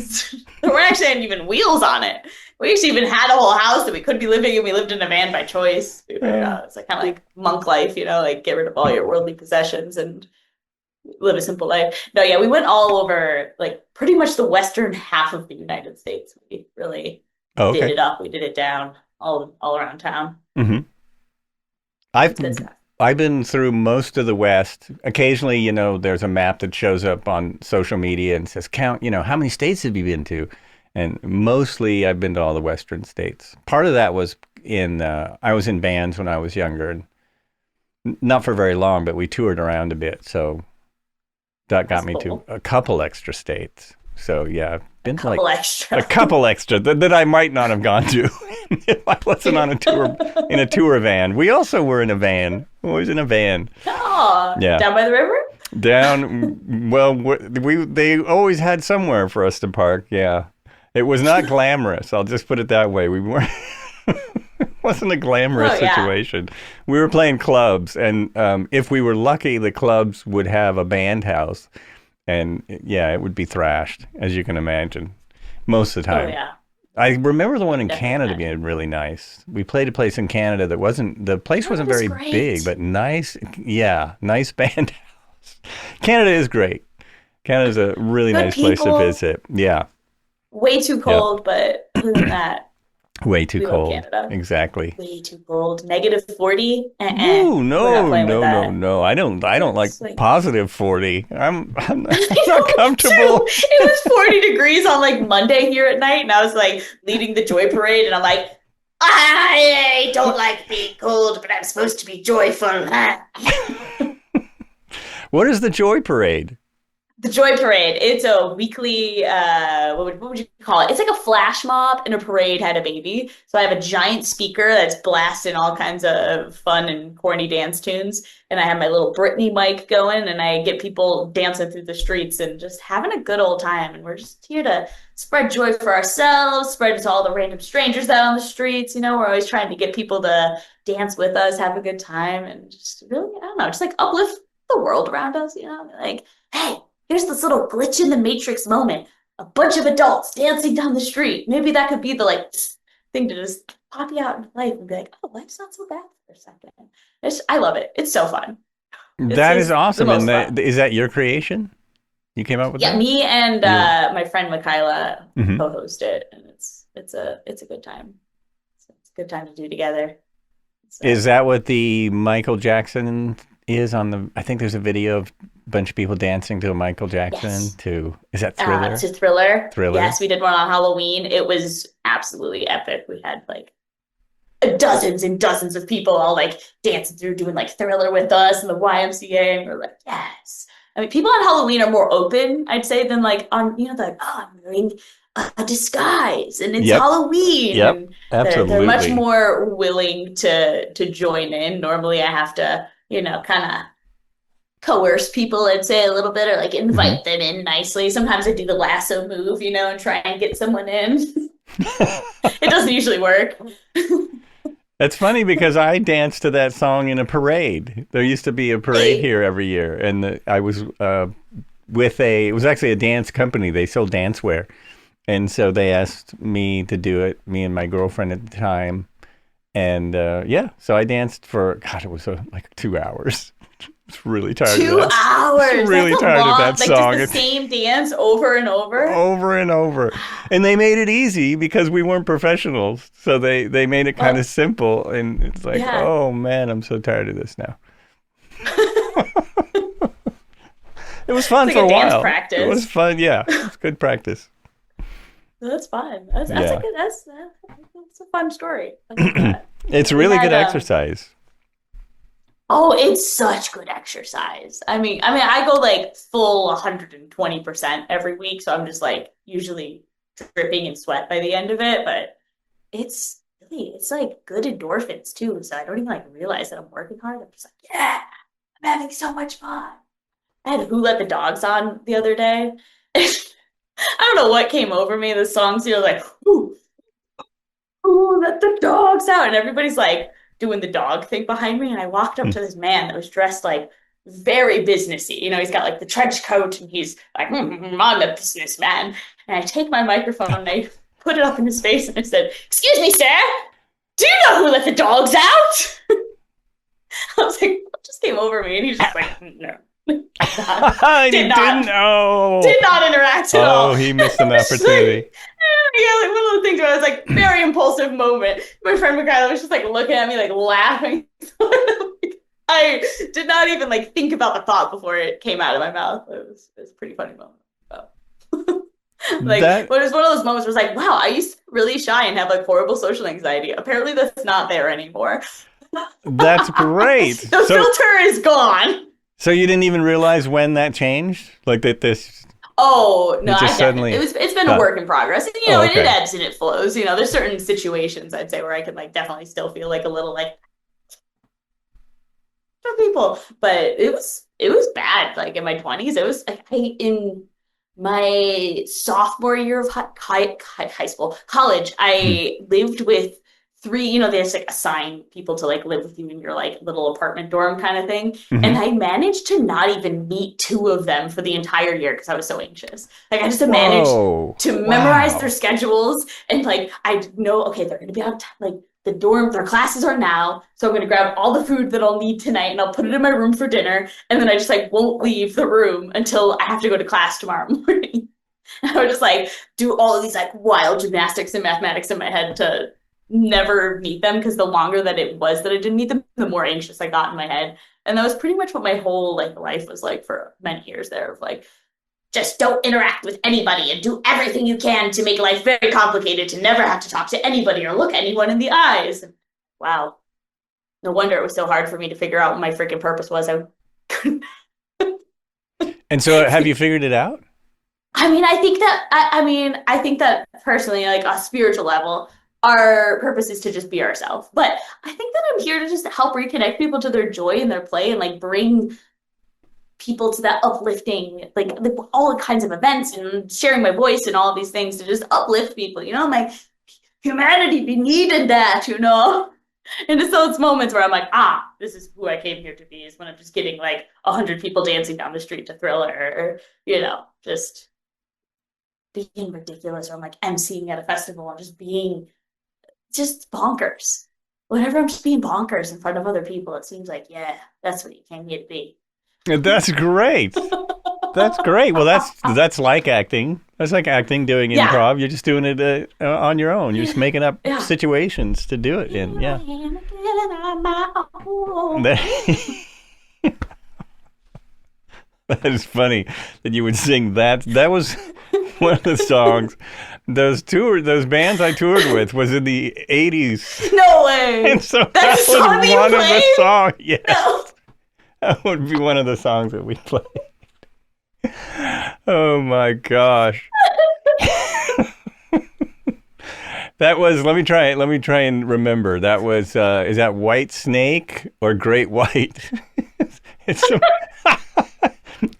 weren't actually even wheels on it. We actually even had a whole house that we could be living in. We lived in a van by choice. It's like kind of like monk life, like get rid of all your worldly possessions and live a simple life. No, yeah, we went all over, like pretty much the western half of the United States. We really did it up. We did it down. All around town. Mm-hmm. I've been through most of the West. Occasionally, there's a map that shows up on social media and says, count, how many states have you been to? And mostly I've been to all the Western states. Part of that was I was in bands when I was younger. And Not for very long, but we toured around a bit. So that got That's me to cool. a couple extra states. So yeah, I've A been to like couple a extra. couple extra that I might not have gone to if I wasn't on a tour in a tour van. We also were in a van. Always in a van. Oh, Yeah. down by the river? Down, well, we they always had somewhere for us to park. Yeah, it was not glamorous. I'll just put it that way. We weren't. It wasn't a glamorous Oh yeah. situation. We were playing clubs, and if we were lucky, the clubs would have a band house, and yeah, it would be thrashed, as you can imagine, most of the Oh time. yeah. I remember the I one can in definitely Canada imagine. being really nice. We played a place in Canada that wasn't, the place wasn't Canada's very big, great. but nice. Yeah, nice band house. Canada is great. Canada's a really Good nice place to people. visit. Yeah, Way too yeah. cold, but other than that, Way too we love cold. Canada. Exactly. Way too cold. Negative 40? Woo, We're not no, playing with no, no, that. no. I don't like It's like positive 40. I'm I not know, me too. comfortable. It was 40 degrees on like Monday here at night, and I was like leading the joy parade, and I'm like, I don't like being cold, but I'm supposed to be joyful. What is the Joy Parade? The Joy Parade. It's a weekly, what would you call it? It's like a flash mob and a parade had a baby. So I have a giant speaker that's blasting all kinds of fun and corny dance tunes. And I have my little Britney mic going and I get people dancing through the streets and just having a good old time. And we're just here to spread joy for ourselves, spread it to all the random strangers out on the streets. We're always trying to get people to dance with us, have a good time, and just really, I don't know, just like uplift the world around us. Like, hey, here's this little glitch in the matrix moment. A bunch of adults dancing down the street. Maybe that could be the like thing to just pop you out in life and be like, oh, life's not so bad for a second. I love it. It's so fun. It's That is just the awesome. And most fun. is that your creation? You came up with Yeah, that? me and You. my friend Michaela Hmm. co-host it, and it's a good time. It's a good time to do together. Is So that what the Michael Jackson is on the? I think there's a video of a bunch of people dancing to a Michael Jackson yes, to. Is that Thriller? to Thriller. Thriller. Yes, we did one on Halloween. It was absolutely epic. We had like dozens and dozens of people all like dancing through doing like Thriller with us and the YMCA, and we're like, yes. I mean, people on Halloween are more open, I'd say, than like on they're like, oh, I'm wearing a disguise and it's Yep. Halloween, Yep. and they're much Absolutely. more willing to join in. Normally, I have to kind of coerce people, I'd say a little bit, or like Hmm. invite them in nicely. Sometimes I do the lasso move, and try and get someone in. It doesn't usually work. It's funny because I danced to that song in a parade. There used to be a parade Hey, here every year, and I was with a. It was actually a dance company. They sold dancewear, and so they asked me to do it. Me and my girlfriend at the time, and yeah, so I danced for God. It was like 2 hours. I was really tired of two that. I was hours. That's really a tired of long, that like just song. the same dance over and over. Over and over. And they made it easy because we weren't professionals. So they made it kind of Well, simple. And it's like, yeah. oh man, I'm so tired of this now. It was It's fun like for a a dance while. It was practice. fun. Yeah. It's good practice. That's fun. That's a Yeah. good that's a fun story. I like that. It's We really had good exercise. oh, it's such good exercise. I mean, I go like full 120% every week, so I'm just like usually dripping in sweat by the end of it, but it's like good endorphins too. So I don't even like realize that I'm working hard. I'm just like, yeah, I'm having so much fun. I had Who Let the Dogs on the other day. I don't know what came over me. The song's like, "Who let the dogs out?" And everybody's like doing the dog thing behind me. And I walked up to this man that was dressed like very businessy. He's got like the trench coat and he's like, I'm a businessman. And I take my microphone and I put it up in his face and I said, "Excuse me, sir, do you know who let the dogs out?" I was like, what just came over me? And he's just like, no, did not, And he did didn't. not, Oh. did not interact at Oh, all. he And mist an I was just like, opportunity. yeah, like one of those things where I was like, very impulsive moment. My friend Michaela was just like looking at me, like laughing. I did not even like think about the thought before it came out of my mouth. It was a pretty funny moment. So. Like, That but it was one of those moments where it's like, wow, I used to be really shy and have like horrible social anxiety. Apparently, that's not there anymore. That's great. The filter is gone. So you didn't even realize when that changed? Like that this... Oh, no, just suddenly... it's been a work in progress. And, it okay. ebbs and it flows. There's certain situations I'd say where I could like definitely still feel like a little like for people, but it was bad. Like in my 20s, it was like in my sophomore year of high school, college, I lived with three, they just like assign people to like live with you in your like little apartment dorm kind of thing. And I managed to not even meet two of them for the entire year because I was so anxious. Like I just managed to memorize their schedules and like I know, okay, they're gonna be on like the dorm, their classes are now. So I'm gonna grab all the food that I'll need tonight and I'll put it in my room for dinner. And then I just like won't leave the room until I have to go to class tomorrow morning. And I would just like do all of these like wild gymnastics and mathematics in my head to never meet them, because the longer that it was that I didn't meet them, the more anxious I got in my head. And that was pretty much what my whole like life was like for many years there, of like, just don't interact with anybody and do everything you can to make life very complicated, to never have to talk to anybody or look anyone in the eyes. Wow. No wonder it was so hard for me to figure out what my freaking purpose was. And so have you figured it out? I think that personally, like a spiritual level, our purpose is to just be ourselves. But I think that I'm here to just help reconnect people to their joy and their play and like bring people to that uplifting, like all kinds of events and sharing my voice and all of these things to just uplift people, like humanity be needed that, And so it's moments where I'm like, this is who I came here to be, is when I'm just getting like 100 people dancing down the street to Thriller, or, just being ridiculous, or I'm like emceeing at a festival and just being just bonkers. Whenever I'm just being bonkers in front of other people, it seems like, yeah, that's what you came here to be. That's great. That's great. Well, that's like acting. That's like acting, doing improv. You're just doing it on your own. You're just making up situations to do it in. Yeah. That is funny that you would sing that. That was one of the songs. Those bands I toured with was in the 80s. No way. And so that was one of the songs. Yes. No. That would be one of the songs that we played. Oh my gosh. That was, let me try and remember. That was, is that White Snake or Great White?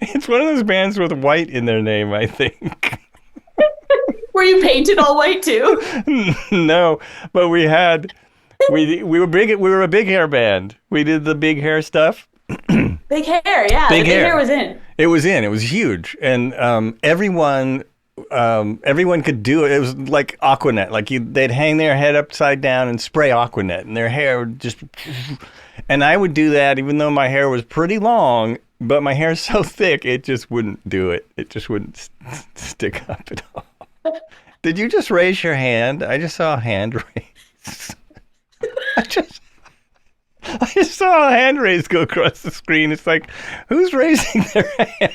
It's one of those bands with white in their name, I think. Were you painted all white too? No, but we were a big hair band. We did the big hair stuff. Big hair, yeah. Big hair was in. It was in. It was huge, and everyone could do it. It was like Aquanet. Like they'd hang their head upside down and spray Aquanet, and their hair would just. And I would do that, even though my hair was pretty long. But my hair is so thick, it just wouldn't do it. It just wouldn't stick up at all. Did you just raise your hand? I just saw a hand raise. I just saw a hand raise go across the screen. It's like, who's raising their hand?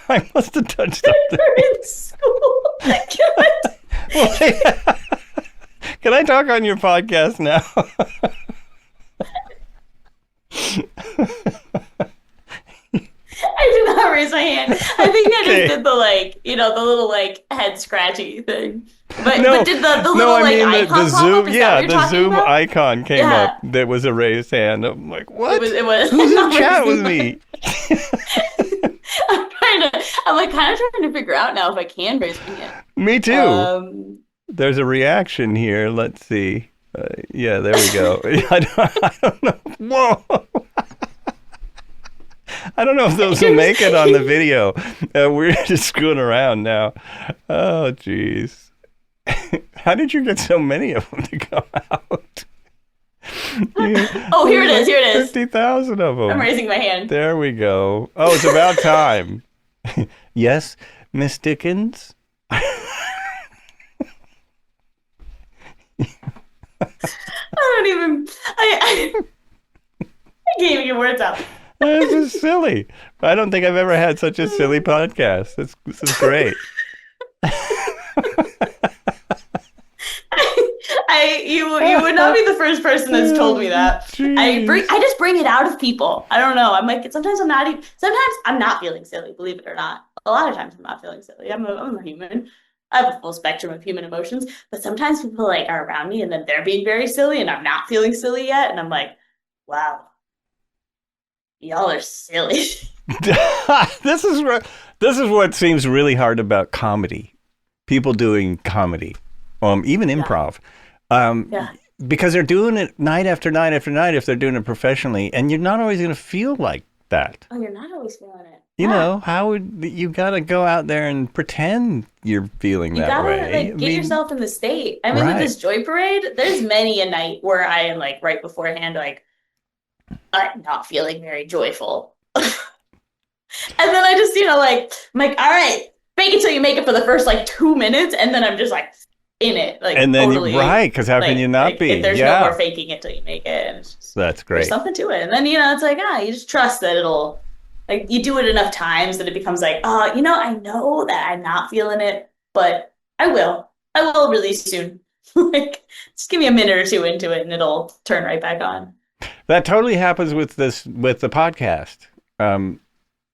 I must have touched something. We're in school. Can I talk on your podcast now? I did not raise my hand. I think I just did the little head scratchy thing. But did the little icon the Zoom, the Zoom about? Icon came up. That was a raised hand. I'm like, what? It was. Who's in chat with me? I'm kind of trying to figure out now if I can raise my hand. Me too. There's a reaction here. Let's see. Yeah, there we go. I don't know. Whoa. I don't know if those will make it on the video. We're just screwing around now. Oh, jeez. How did you get so many of them to come out? Oh, here it is. 50,000 of them. I'm raising my hand. There we go. Oh, it's about time. Yes, Miss Dickens? I can't even get words out. This is silly. I don't think I've ever had such a silly podcast. This is great. You would not be the first person that's told me that. Jeez. I just bring it out of people. I don't know. I'm like, sometimes I'm not feeling silly, believe it or not. A lot of times I'm not feeling silly. I'm a human. I have a full spectrum of human emotions, but sometimes people like are around me and then they're being very silly and I'm not feeling silly yet. And I'm like, wow, y'all are silly. This is what seems really hard about comedy. People doing comedy, even improv, Yeah. because they're doing it night after night after night. If they're doing it professionally, and you're not always going to feel like that. Oh, you're not always feeling it. You Yeah. know, how would you got to go out there and pretend you're feeling You that gotta way? like get yourself in the state. I mean, with Right. this joy parade, there's many a night where I am like right beforehand, like I'm not feeling very joyful. And then I just, like I'm like, all right, fake it till you make it for the first like 2 minutes, and then I'm just like in it, like And then totally. right, because how can you not be? There's Yeah, no more faking it till you make it, and it's just that's there's great. something to it. And then it's like you just trust that it'll like you do it enough times that it becomes like, I know that I'm not feeling it, but I will really soon. Like just give me a minute or two into it and it'll turn right back on. That totally happens with the podcast.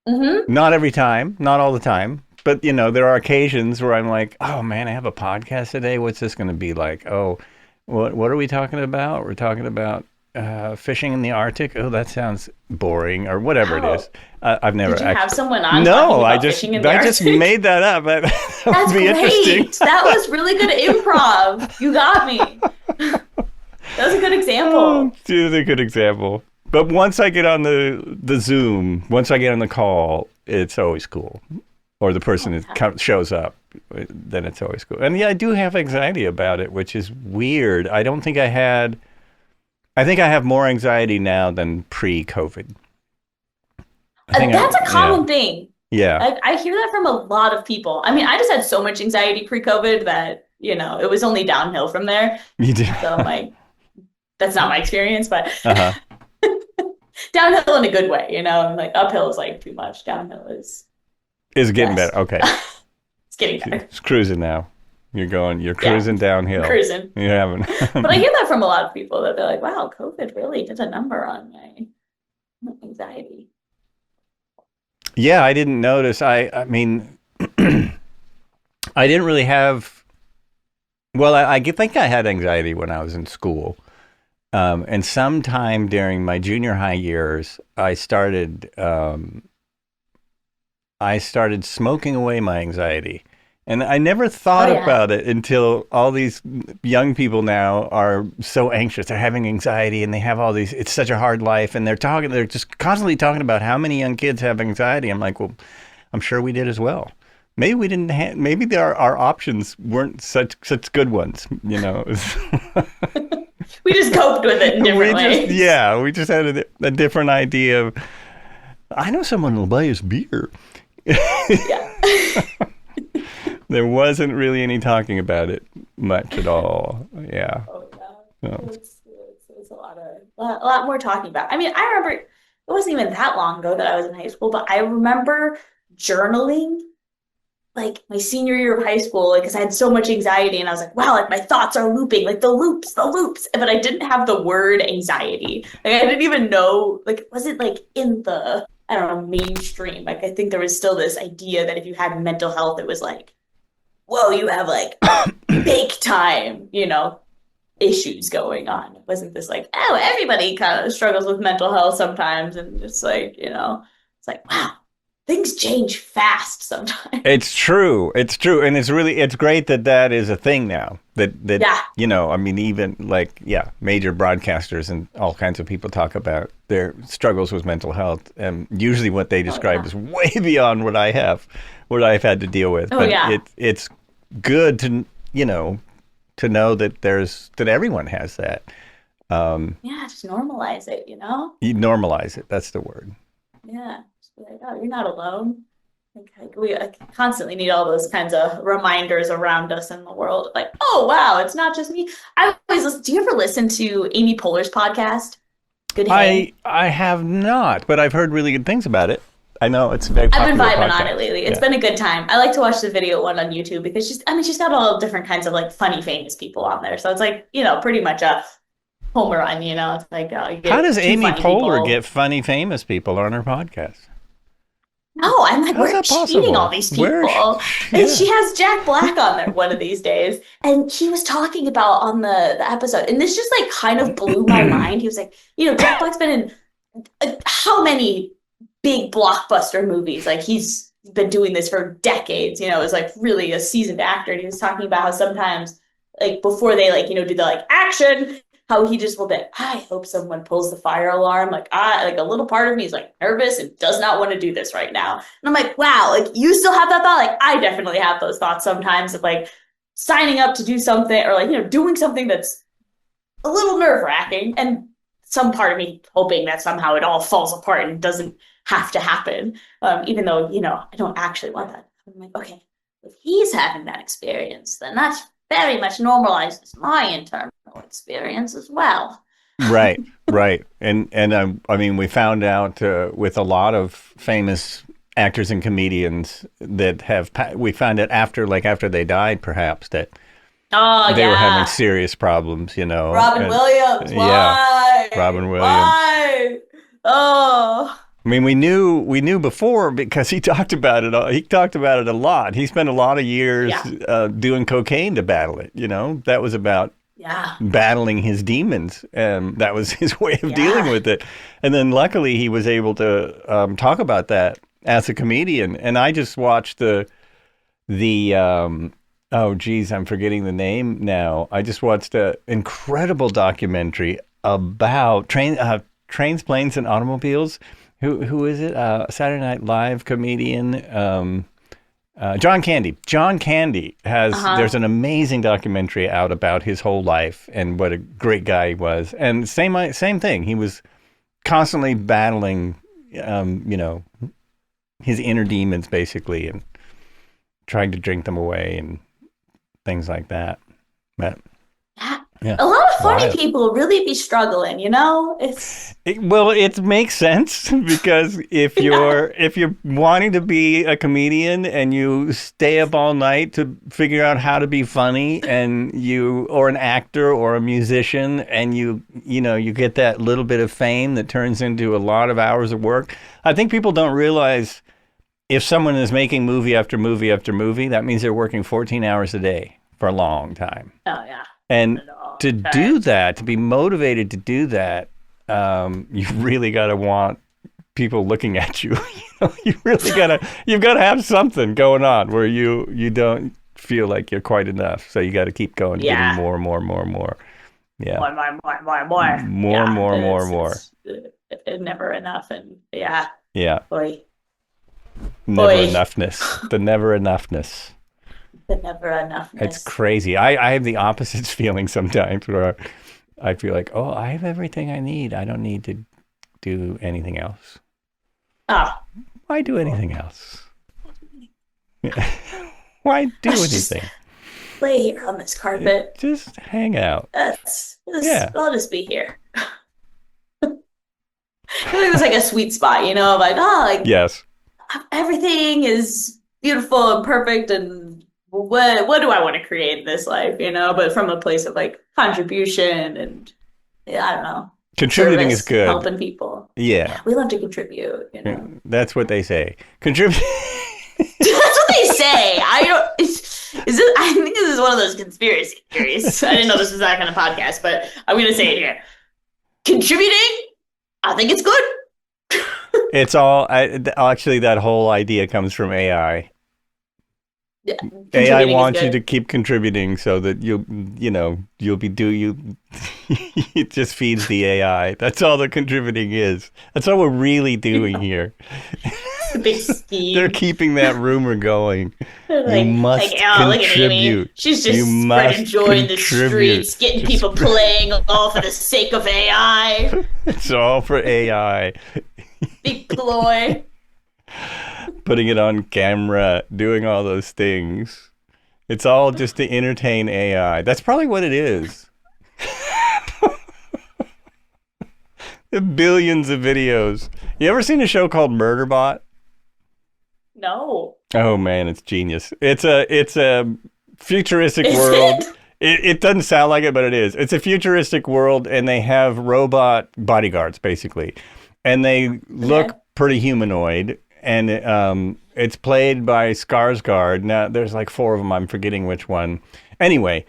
Not every time, not all the time, but there are occasions where I'm like, oh man, I have a podcast today. What's this going to be like? Oh, what are we talking about? We're talking about fishing in the Arctic. Oh, that sounds boring, or whatever it is. I've never. Did you have someone on? No, I fishing in the just Arctic? made that up. That would That's be great. interesting. That was really good improv. You got me. That was a good example. It's a good example. But once I get on the Zoom, once I get on the call, it's always cool. Or the person shows up, then it's always cool. And yeah, I do have anxiety about it, which is weird. I don't think I think I have more anxiety now than pre-COVID. That's a common thing. Yeah. I hear that from a lot of people. I mean, I just had so much anxiety pre-COVID that, it was only downhill from there. You did. So I'm like, that's not my experience, but Uh-huh. downhill in a good way, like uphill is like too much. Downhill is getting best. better. Okay. It's getting better. It's cruising now. You're cruising downhill. Cruising. You haven't. But I hear that from a lot of people that they're like, wow, COVID really did a number on my anxiety. Yeah, I didn't notice. I mean, I didn't really have. Well, I think I had anxiety when I was in school, and sometime during my junior high years, I started smoking away my anxiety, and I never thought about it until all these young people now are so anxious. They're having anxiety, and they have all these. It's such a hard life, and they're just constantly talking about how many young kids have anxiety. I'm like, well, I'm sure we did as well. Maybe we didn't. Maybe our options weren't such good ones. We just coped with it in different ways. We just had a different idea of. I know someone who'll buy us beer. Yeah. There wasn't really any talking about it much at all. Yeah. Oh, yeah. No. It's a lot more talking about. I mean, I remember it wasn't even that long ago that I was in high school, but I remember journaling like my senior year of high school, like, because I had so much anxiety and I was like, wow, like my thoughts are looping, like the loops. But I didn't have the word anxiety. Like I didn't even know, like, it wasn't like in the, I don't know, mainstream. Like I think there was still this idea that if you had mental health, it was like, whoa, you have like big time, issues going on. It wasn't this like, oh, everybody kind of struggles with mental health sometimes. And it's like, it's like, wow, things change fast sometimes. It's true. And it's great that is a thing now. That I mean, even like, major broadcasters and all kinds of people talk about their struggles with mental health. And usually what they describe is way beyond what I've had to deal with. Oh, but it's good to, to know that that everyone has that. Just normalize it, You normalize it. That's the word. Yeah. Just be like, oh, you're not alone. Like we constantly need all those kinds of reminders around us in the world. Like, oh, wow, it's not just me. I always listen. Do you ever listen to Amy Poehler's podcast? Good Hay? I have not, but I've heard really good things about it. I know it's a very I've been popular vibing podcast. on it lately. It's been a good time. I like to watch the video one on YouTube because she's got all different kinds of like funny, famous people on there. So it's like, pretty much a home run, It's like, you How get does two Amy funny Poehler people. get funny, famous people on her podcast? No, I'm like, How's we're that cheating possible? all these people. And she has Jack Black on there one of these days. And he was talking about on the episode, and this just like kind of blew my mind. He was like, Jack Black's been in how many big blockbuster movies? Like he's been doing this for decades, is like really a seasoned actor. And he was talking about how sometimes like before they like, do the like action, how he just will be, I hope someone pulls the fire alarm. Like a little part of me is like nervous and does not want to do this right now. And I'm like, wow, like you still have that thought? Like I definitely have those thoughts sometimes of like signing up to do something or like, doing something that's a little nerve-wracking, and some part of me hoping that somehow it all falls apart and doesn't have to happen. Even though, I don't actually want that. I'm like, okay, if he's having that experience, then that's very much normalizes my internal experience as well. Right. And I mean, we found out with a lot of famous actors and comedians that we found out after they died, perhaps, that they were having serious problems, Robin Williams, why? Yeah, Robin Williams. Why? Oh. I mean, we knew before because he talked about it. He talked about it a lot. He spent a lot of years doing cocaine to battle it. That was about battling his demons, and that was his way of dealing with it. And then luckily he was able to talk about that as a comedian. And I just watched the oh geez, I'm forgetting the name now. I just watched an incredible documentary about trains, planes, and automobiles. Who is it? Saturday Night Live comedian, John Candy. John Candy has, there's an amazing documentary out about his whole life and what a great guy he was. And same thing. He was constantly battling, his inner demons basically, and trying to drink them away and things like that. But yeah. A lot of funny people really be struggling, It makes sense because if you're wanting to be a comedian and you stay up all night to figure out how to be funny, and or an actor or a musician, and you get that little bit of fame that turns into a lot of hours of work. I think people don't realize if someone is making movie after movie after movie, that means they're working 14 hours a day for a long time. Oh yeah. And to do that, to be motivated to do that, you really got to want people looking at you. You've got to have something going on where you don't feel like you're quite enough. So you got to keep going, getting more and more and more and more. Yeah. More. It's never enough. And yeah. Boy. Never enoughness. The never enoughness. The never enoughness. It's crazy. I have the opposite feeling sometimes where I feel like, oh, I have everything I need. I don't need to do anything else. Why do anything else? Why do anything? Lay here on this carpet. Just hang out. I'll just be here. I think it's like a sweet spot, yes. Everything is beautiful and perfect, and what do I want to create in this life, but from a place of like contribution and I don't know. Contributing service, is good. Helping people. Yeah. We love to contribute, That's what they say. Contribute. That's what they say. I think this is one of those conspiracy theories. I didn't know this was that kind of podcast, but I'm going to say it here. Contributing, I think it's good. It's all, actually, that whole idea comes from AI. Yeah, AI wants you to keep contributing so that it just feeds the AI. That's all the contributing is. That's all we're really doing here. It's a big scheme. They're keeping that rumor going. Like, you must contribute. Look at Amy. She's just spreading joy in the streets, getting people playing all for the sake of AI. It's all for AI. Big ploy. Putting it on camera, doing all those things. It's all just to entertain AI. That's probably what it is. The billions of videos. You ever seen a show called Murderbot? No. Oh man, it's genius. It's a futuristic Is world. it? It doesn't sound like it, but it is. It's a futuristic world, and they have robot bodyguards basically, and they Okay. look pretty humanoid. And it's played by Skarsgård. Now there's like four of them. I'm forgetting which one. Anyway,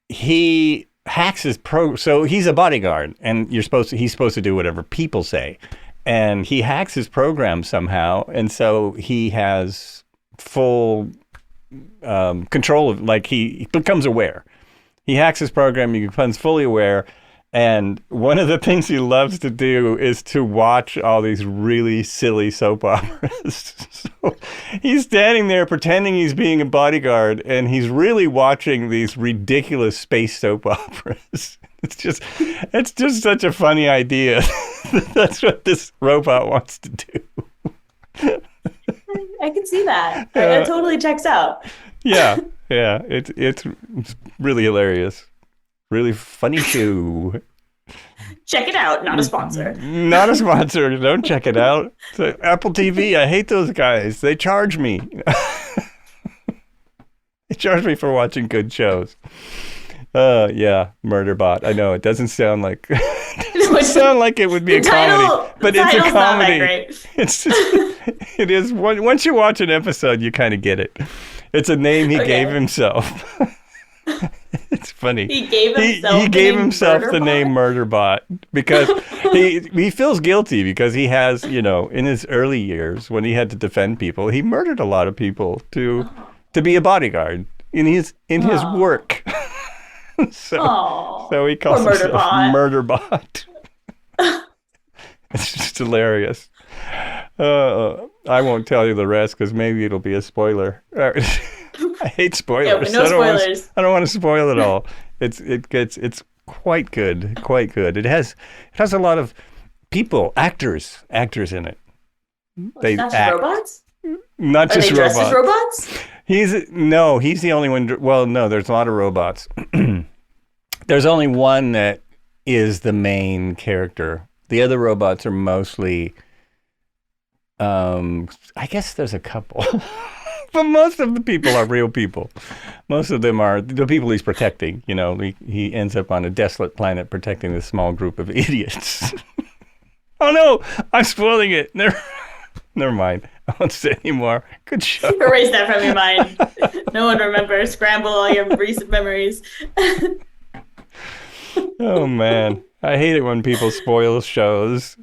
he hacks his pro. So he's a bodyguard, and he's supposed to do whatever people say, and he hacks his program somehow, and so he has full control of, like, he becomes aware. He hacks his program, he becomes fully aware, and one of the things he loves to do is to watch all these really silly soap operas. So he's standing there pretending he's being a bodyguard, and he's really watching these ridiculous space soap operas. It's just such a funny idea. That's what this robot wants to do. I can see that. That Uh, totally checks out. yeah, yeah. It's really hilarious. Really funny too. Check it out. Not a sponsor. Not a sponsor. Don't check it out. So Apple TV. I hate those guys. They charge me. They charge me for watching good shows. Yeah, Murderbot. I know it doesn't sound like it would be a comedy, but The it's a title's not that comedy. great. It's it is. Once you watch an episode, you kind of get it. It's a name he gave Okay. himself. It's funny. He gave He himself gave the name himself the Murderbot? name Murderbot because he feels guilty because he has, in his early years when he had to defend people, he murdered a lot of people to be a bodyguard in his Aw. work. So Aw. so he calls Poor himself Murderbot. Murderbot. It's just hilarious. I won't tell you the rest because maybe it'll be a spoiler. I hate spoilers. Yeah, but no spoilers. I don't want to spoil it all. It's quite good, quite good. It has a lot of actors in it. They Not just act, robots? not Are just they dressed as robots. robots? He's the only one. Well, no, there's a lot of robots. There's only one that is the main character. The other robots are mostly, I guess there's a couple, but most of the people are real people. Most of them are the people he's protecting. He ends up on a desolate planet protecting this small group of idiots. Oh no, I'm spoiling it. Never mind. I won't say anymore. Good show. Erase that from your mind. No one remembers. Scramble all your recent memories. Oh man, I hate it when people spoil shows.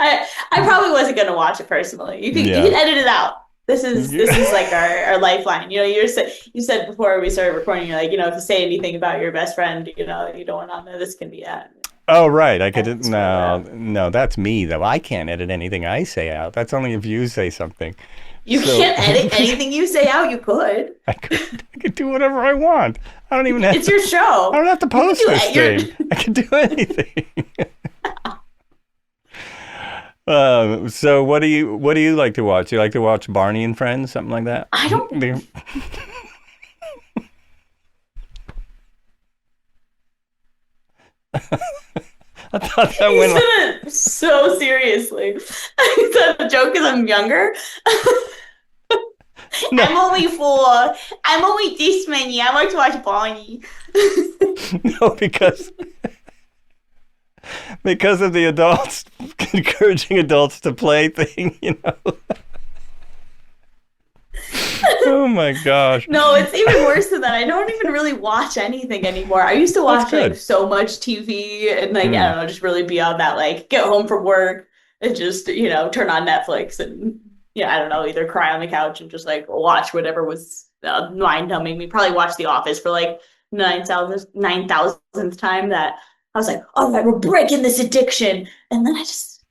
I probably wasn't gonna watch it personally. You Yeah. can edit it out. This is like our lifeline. You said before we started recording, you're like, if you say anything about your best friend, you don't want to know this can be Oh right, I could. That's No, that's me though. I can't edit anything I say out. That's only if you say something. You So- can't edit anything you say out. You could. I could do whatever I want. I don't even have. It's your show. I don't have to post do this it. You're- thing. I can do anything. So what do you like to watch? You like to watch Barney and Friends, something like that? I don't. I thought that You went. said it so seriously. I said the joke because I'm younger. No. I'm only this many. I like to watch Barney. No, because of the adults encouraging adults to play thing. Oh my gosh. No, it's even worse than that. I don't even really watch anything anymore. I used to watch good. so much TV and I don't know, just really be on that, get home from work and just, turn on Netflix and I don't know, either cry on the couch and just watch whatever was mind numbing me. Probably watch The Office for 9,000th time that I was like, all right, we're breaking this addiction. And then I just,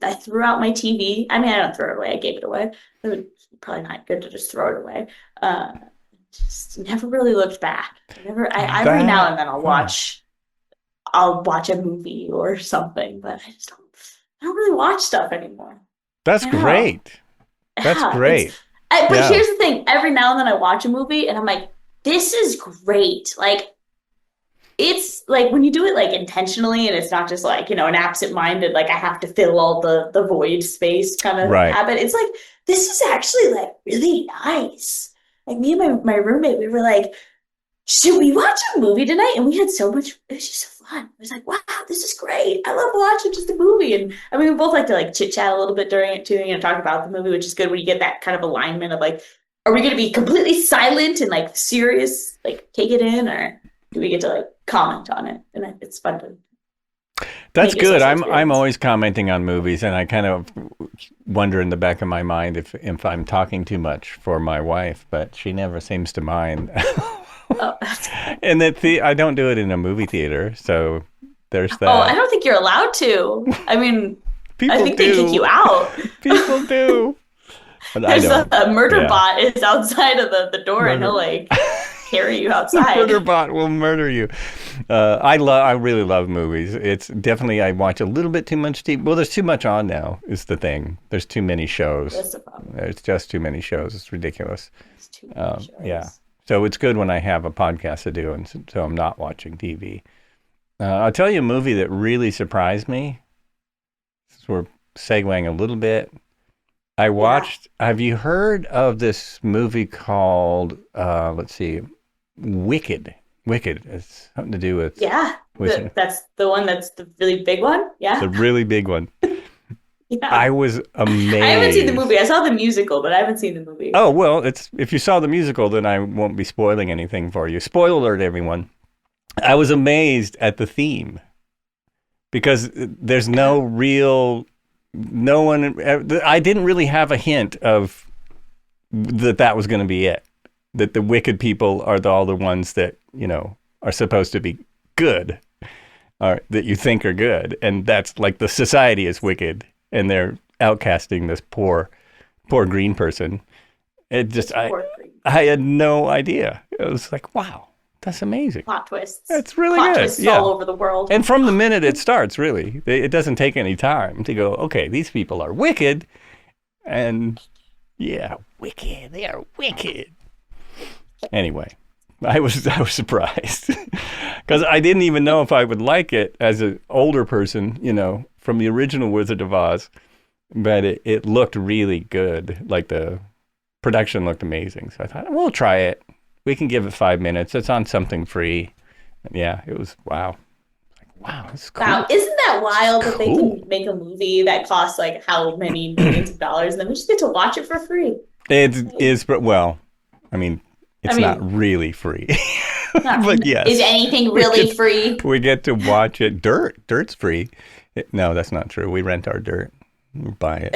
I threw out my TV. I mean, I don't throw it away. I gave it away. It would probably not good to just throw it away. Just never really looked back. Every now and then I'll watch a movie or something, but I don't really watch stuff anymore. That's I know. great. That's Yeah, great. But Yeah. here's the thing, every now and then I watch a movie and I'm like, this is great. It's it's like when you do it like intentionally and it's not just like, an absent-minded, like I have to fill all the void space kind of Right. habit. It's like, this is actually like really nice. Like me and my roommate, we were like, should we watch a movie tonight? And we had so much, it was just so fun. It was like, wow, this is great. I love watching just a movie. And I mean, we both like to like chit chat a little bit during it too, talk about the movie, which is good when you get that kind of alignment of like, are we going to be completely silent and like serious, like take it in, or do we get to like comment on it? And it's fun to. That's good. I'm always commenting on movies, and I kind of wonder in the back of my mind if I'm talking too much for my wife, but she never seems to mind. Oh, that's good. And I don't do it in a movie theater, so there's that. Oh, I don't think you're allowed to. I mean, People I think do. they kick you out. People do. But There's a murder bot is outside of the door, and he'll like carry you outside. The murder bot will murder you. I really love movies. It's definitely, I watch a little bit too much TV. Well, there's too much on now is the thing. There's too many shows. That's the problem. There's just too many shows. It's ridiculous. It's too many shows. Yeah. So it's good when I have a podcast to do, and so I'm not watching TV. I'll tell you a movie that really surprised me. So we're segueing a little bit. I watched, have you heard of this movie called, let's see, Wicked? Wicked. It's something to do with... Yeah, that's the one that's the really big one? Yeah. The really big one. Yeah. I was amazed. I haven't seen the movie. I saw the musical, but I haven't seen the movie. Oh, well, if you saw the musical, then I won't be spoiling anything for you. Spoiler alert, everyone. I was amazed at the theme because there's no one, I didn't really have a hint of that was going to be it. That the wicked people are all the ones that, are supposed to be good, or that you think are good. And that's like the society is wicked. And they're outcasting this poor green person. It just, I had no idea. It was like, wow, that's amazing. Plot twists. That's really Plot good. twists all over the world. And from the minute it starts, really, it doesn't take any time to go, okay, these people are wicked. And yeah, wicked. They are wicked. Anyway, I was surprised because I didn't even know if I would like it as an older person, from the original Wizard of Oz, but it looked really good. Like the production looked amazing. So I thought, we'll try it. We can give it 5 minutes. It's on something free. And yeah, it was, wow. Wow, that's cool. Wow, isn't that wild that they can make a movie that costs like how many millions of dollars and then we just get to watch it for free? It is, but well, I mean, it's not really free. But yes. Is anything really free? We get to watch it. Dirt's free. No, that's not true. We rent our dirt. We buy it.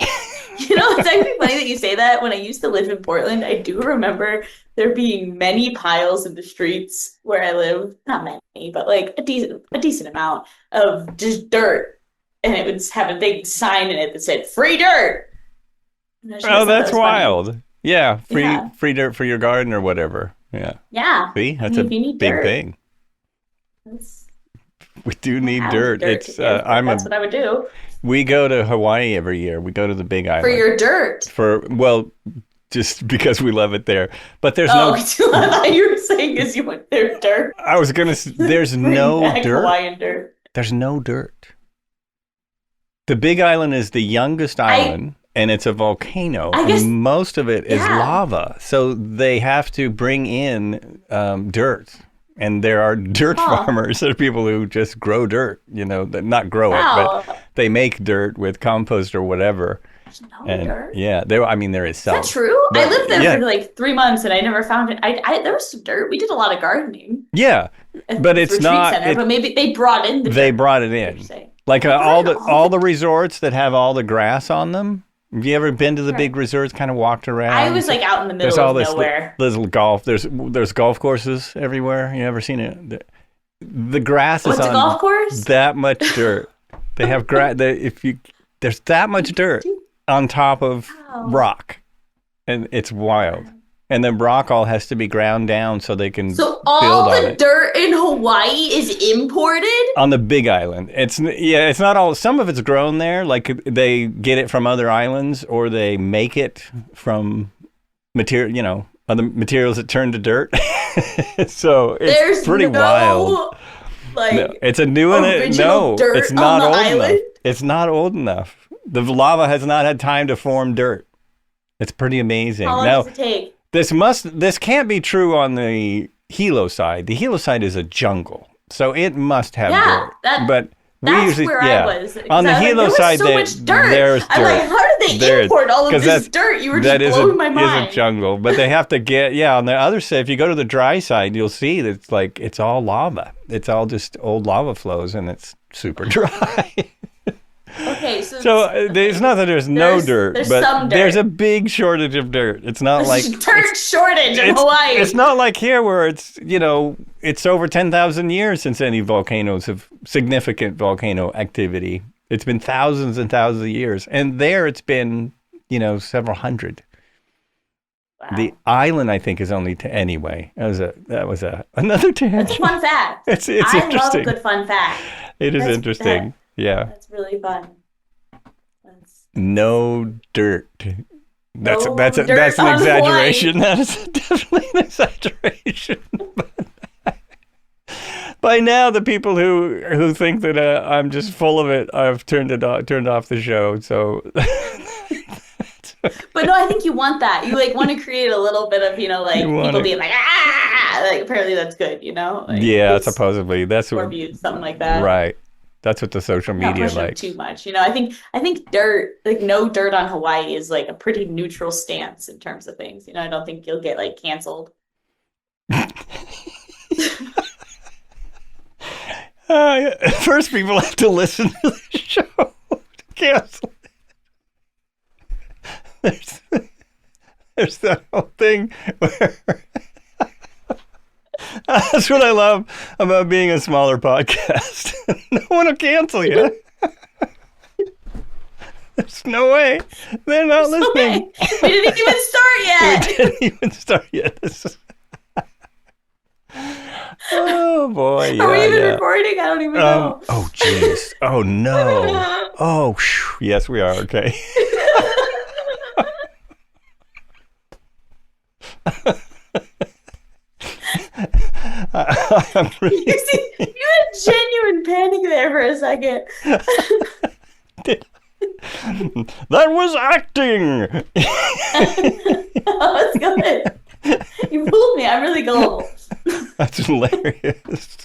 It's actually funny that you say that. When I used to live in Portland, I do remember there being many piles in the streets where I live. Not many, but like a decent amount of just dirt. And it would have a big sign in it that said, free dirt. Oh, that's wild. Funny. Yeah, free dirt for your garden or whatever. Yeah. Yeah. See, that's a big thing. We do need dirt. That's what I would do. We go to Hawaii every year. We go to the Big Island. For your dirt. Just because we love it there. But there's no... I thought you were saying because you went there dirt. I was going to... There's no dirt. Hawaiian dirt. There's no dirt. The Big Island is the youngest island. And it's a volcano, and most of it is lava. So they have to bring in dirt. And there are dirt farmers. There are people who just grow dirt, not grow it, but they make dirt with compost or whatever. There's no dirt? Yeah, there is some. Is that true? But, I lived there for like 3 months and I never found it. There was some dirt. We did a lot of gardening. Yeah, but it's not. But maybe they brought in the dirt. They brought it in. Like all the resorts that have all the grass on them. Have you ever been to the big resorts, kind of walked around? I was like out in the middle of nowhere. There's golf. There's golf courses everywhere. You ever seen it? The grass is on a golf course? That much dirt. They have there's that much dirt on top of rock, and it's wild. And then rock all has to be ground down so they can build on it. So all the dirt in Hawaii is imported? On the Big Island. It's not all. Some of it's grown there. Like they get it from other islands or they make it from other materials that turn to dirt. So it's pretty wild. No, like it's a new one. original No, it's dirt on not the old enough. island? It's not old enough. The lava has not had time to form dirt. It's pretty How amazing. long Now, does it take? this can't be true on the Hilo side. The Hilo side is a jungle, so it must have Yeah, dirt. But we that's usually, where I yeah, was because on the I was like, Hilo there was side, so much dirt. there's I'm dirt. like, how did they There is, import all of because this dirt? You were just that is blowing my is a mind. jungle. But they have to get, yeah. On the other side, if you go to the dry side, you'll see that it's like it's all lava. It's all just old lava flows, and it's super dry. Okay, so So it's not that there's no dirt, there's but some dirt. there's a big shortage of dirt. It's not like There's dirt shortage in Hawaii. it's not like here where it's over 10,000 years since any volcanoes have significant volcano activity. It's been thousands and thousands of years, and there it's been several hundred. Wow. The island, I think, is only anyway. That was another tangent. That's a fun fact. It's I interesting. love a good fun fact. It is interesting. Yeah. That's really fun. No dirt. That's No an dirt on exaggeration. That is definitely an exaggeration. By now, the people who think that I'm just full of it, I've turned off the show. So, but no, I think you want that. You want to create a little bit of people being like apparently that's good. Yeah, supposedly that's what views, something like that. Right. That's what the social media likes. Too much. I think dirt, no dirt on Hawaii is a pretty neutral stance in terms of things. I don't think you'll get canceled. First, people have to listen to the show to cancel it. There's that whole thing where that's what I love about being a smaller podcast. No one will cancel you. There's no way. They're not listening. We didn't even start yet. We didn't even start yet. Oh boy! Yeah, are we even recording? I don't even know. Oh jeez! Oh no! Oh yes, we are. Okay. You had genuine panic there for a second. That was acting. Oh, that's good. You fooled me. I'm really gullible. That's hilarious.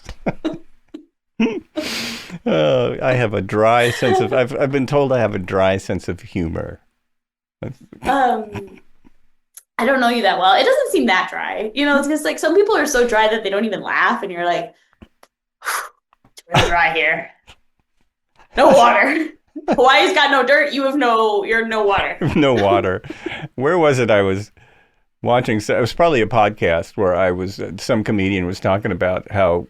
I have a dry sense of. I've been told I have a dry sense of humor. I don't know you that well. It doesn't seem that dry. It's just some people are so dry that they don't even laugh, and you're like, it's really dry here. No water. Hawaii's got no dirt. You're no water. No water. Where was it? I was watching. It was probably a podcast where some comedian was talking about how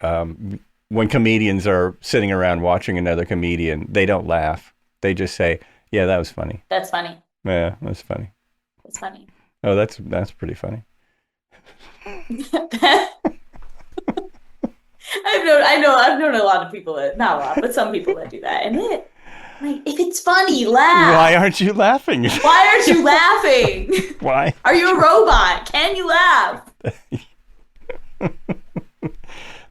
when comedians are sitting around watching another comedian, they don't laugh. They just say, "Yeah, that was funny." That's funny. Yeah, that's funny. That's funny. Oh, that's pretty funny. I've known a lot of people not a lot, but some people that do that. And if it's funny, laugh. Why aren't you laughing? Why aren't you laughing? Why? Are you a robot? Can you laugh?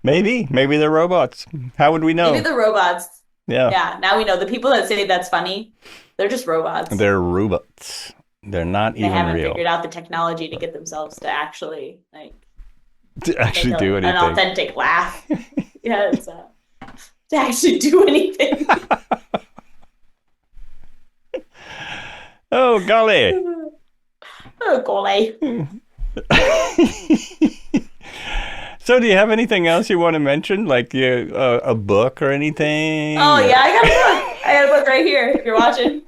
Maybe they're robots. How would we know? Maybe they're robots. Yeah. Yeah. Now we know the people that say that's funny, they're just robots. They're robots. They're not even real. They haven't figured out the technology to get themselves to actually do anything. An authentic laugh. Yeah, to actually do anything. Oh golly. Oh golly. So do you have anything else you want to mention? Like a book or anything? Oh yeah, I got a book. I got a book right here if you're watching.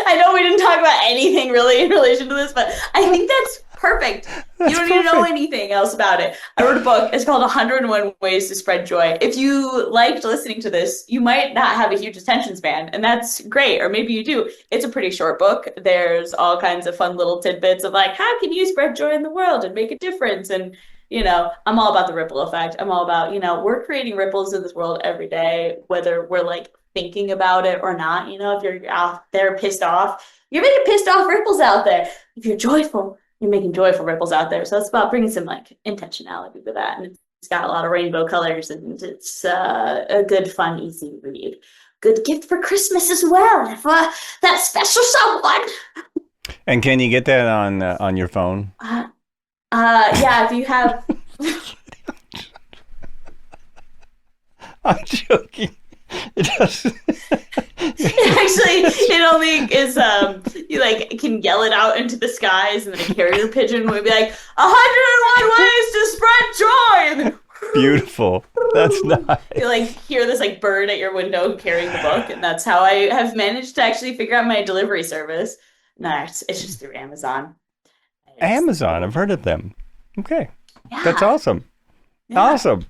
I know we didn't talk about anything really in relation to this, but I think that's perfect. You don't need to know anything else about it. I wrote a book. It's called 101 Ways to Spread Joy. If you liked listening to this, you might not have a huge attention span, and that's great. Or maybe you do. It's a pretty short book. There's all kinds of fun little tidbits of how can you spread joy in the world and make a difference? And, I'm all about the ripple effect. I'm all about, we're creating ripples in this world every day, whether we're thinking about it or not. If you're out there pissed off, you're making pissed off ripples out there. If you're joyful, you're making joyful ripples out there. So it's about bringing some intentionality to that. And got a lot of rainbow colors, and it's a good, fun, easy read. Good gift for Christmas as well, for that special someone. And can you get that on your phone? Yeah, if you have. I'm joking. It does. Actually, it only is you like can yell it out into the skies, and then a carrier pigeon would be like 101 ways to spread joy. And Beautiful. That's nice. you like hear this like bird at your window carrying the book, and that's how I have managed to actually figure out my delivery service. No, it's just through Amazon. Amazon, I've heard of them. Okay, that's Yeah, awesome. yeah. Awesome.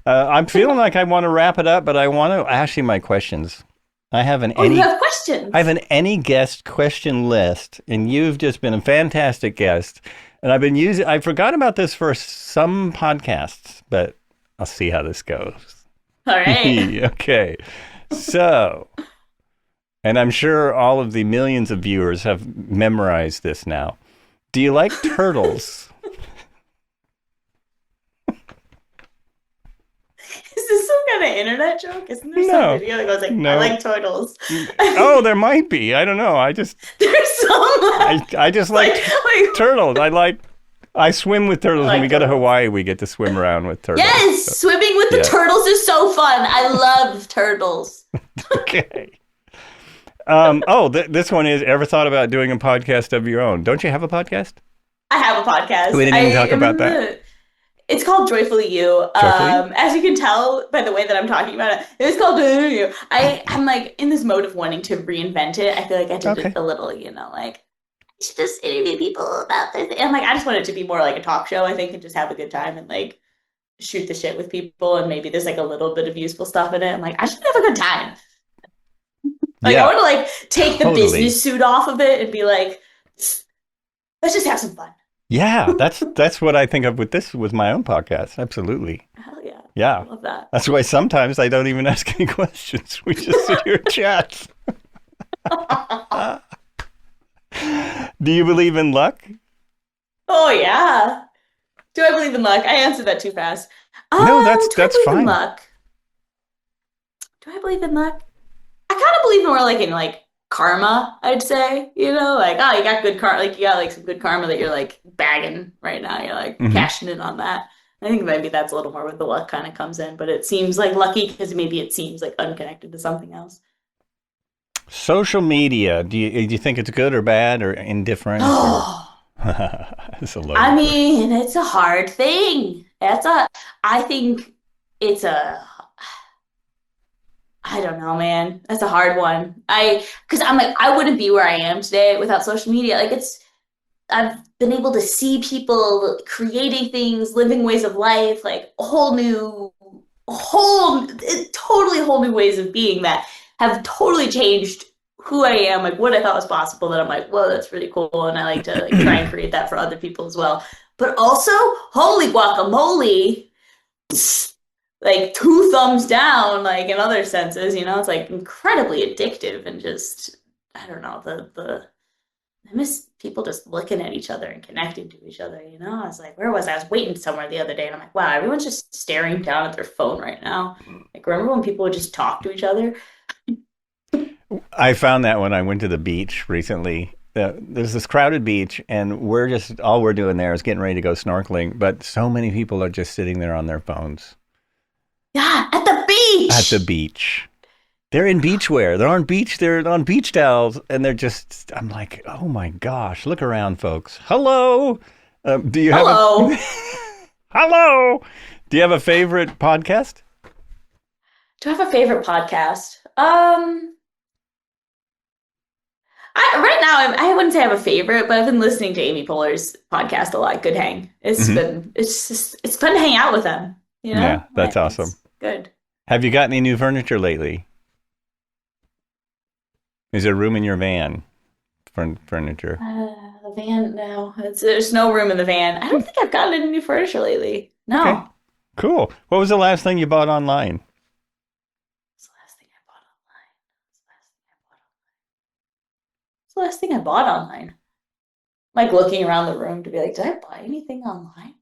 I'm feeling like I want to wrap it up, but I want to ask you my questions. I have an You have questions. I have an any guest question list, and you've just been a fantastic guest. And I forgot about this for some podcasts, but I'll see how this goes. All right. Okay. So, and I'm sure all of the millions of viewers have memorized this now. Do you like turtles? Is this some kind of internet joke? Isn't there some video that goes like, No. I like turtles? Oh, there might be. I don't know. There's some. I just like turtles. I swim with turtles. When we go to Hawaii, we get to swim around with turtles. Yes, swimming with the turtles is so fun. I love turtles. Okay. This one is, ever thought about doing a podcast of your own? Don't you have a podcast? I have a podcast. We didn't even talk about that. It's called Joyfully You. Joyfully? As you can tell by the way that I'm talking about it, it's called Joyfully You. I'm like in this mode of wanting to reinvent it. I feel like I did it a little, like I should just interview people about this. And like I just want it to be more like a talk show, I think, and just have a good time and like shoot the shit with people, and maybe there's like a little bit of useful stuff in it. I'm like, I should have a good time. Like I want to like take the business suit off of it and be like, let's just have some fun. Yeah, that's what I think of with my own podcast. Absolutely. Hell yeah. Yeah. I love that. That's why sometimes I don't even ask any questions. We just sit here and chat. Do you believe in luck? Oh yeah. Do I believe in luck? I answered that too fast. No, that's fine. Luck? Do I believe in luck? I kind of believe more like in like karma, I'd say. You got good karma, like you got like some good karma that you're like bagging right now. You're like cashing in on that. I think maybe that's a little more where the luck kind of comes in, but it seems like lucky because maybe it seems like unconnected to something else. Social media, do you think it's good or bad or indifferent? It's it's a hard thing. I think it's I don't know, man. That's a hard one. Because I'm like, I wouldn't be where I am today without social media. Like I've been able to see people creating things, living ways of life, like totally whole new ways of being that have totally changed who I am, like what I thought was possible, that I'm like, whoa, that's really cool. And I like to like try and create that for other people as well. But also, holy guacamole, like 2 thumbs down, like in other senses, it's like incredibly addictive and just, I don't know, I miss people just looking at each other and connecting to each other, I was like, where was I? I was waiting somewhere the other day and I'm like, wow, everyone's just staring down at their phone right now. Like, remember when people would just talk to each other? I found that when I went to the beach recently. There's this crowded beach, and all we're doing there is getting ready to go snorkeling, but so many people are just sitting there on their phones. Yeah, at the beach! At the beach. They're in beachwear. They're on beach towels, and they're just, I'm like, oh my gosh, look around, folks. Hello! Do you have Hello! Do you have a favorite podcast? Do I have a favorite podcast? Right now, I wouldn't say I have a favorite, but I've been listening to Amy Poehler's podcast a lot. Good Hang. It's fun to hang out with them. Yeah, that's awesome. It's good. Have you got any new furniture lately? Is there room in your van for furniture? The van, no. There's no room in the van. I don't think I've gotten any new furniture lately. No. Okay. Cool. What was the last thing you bought online? The last thing I bought online. Like looking around the room to be like, did I buy anything online?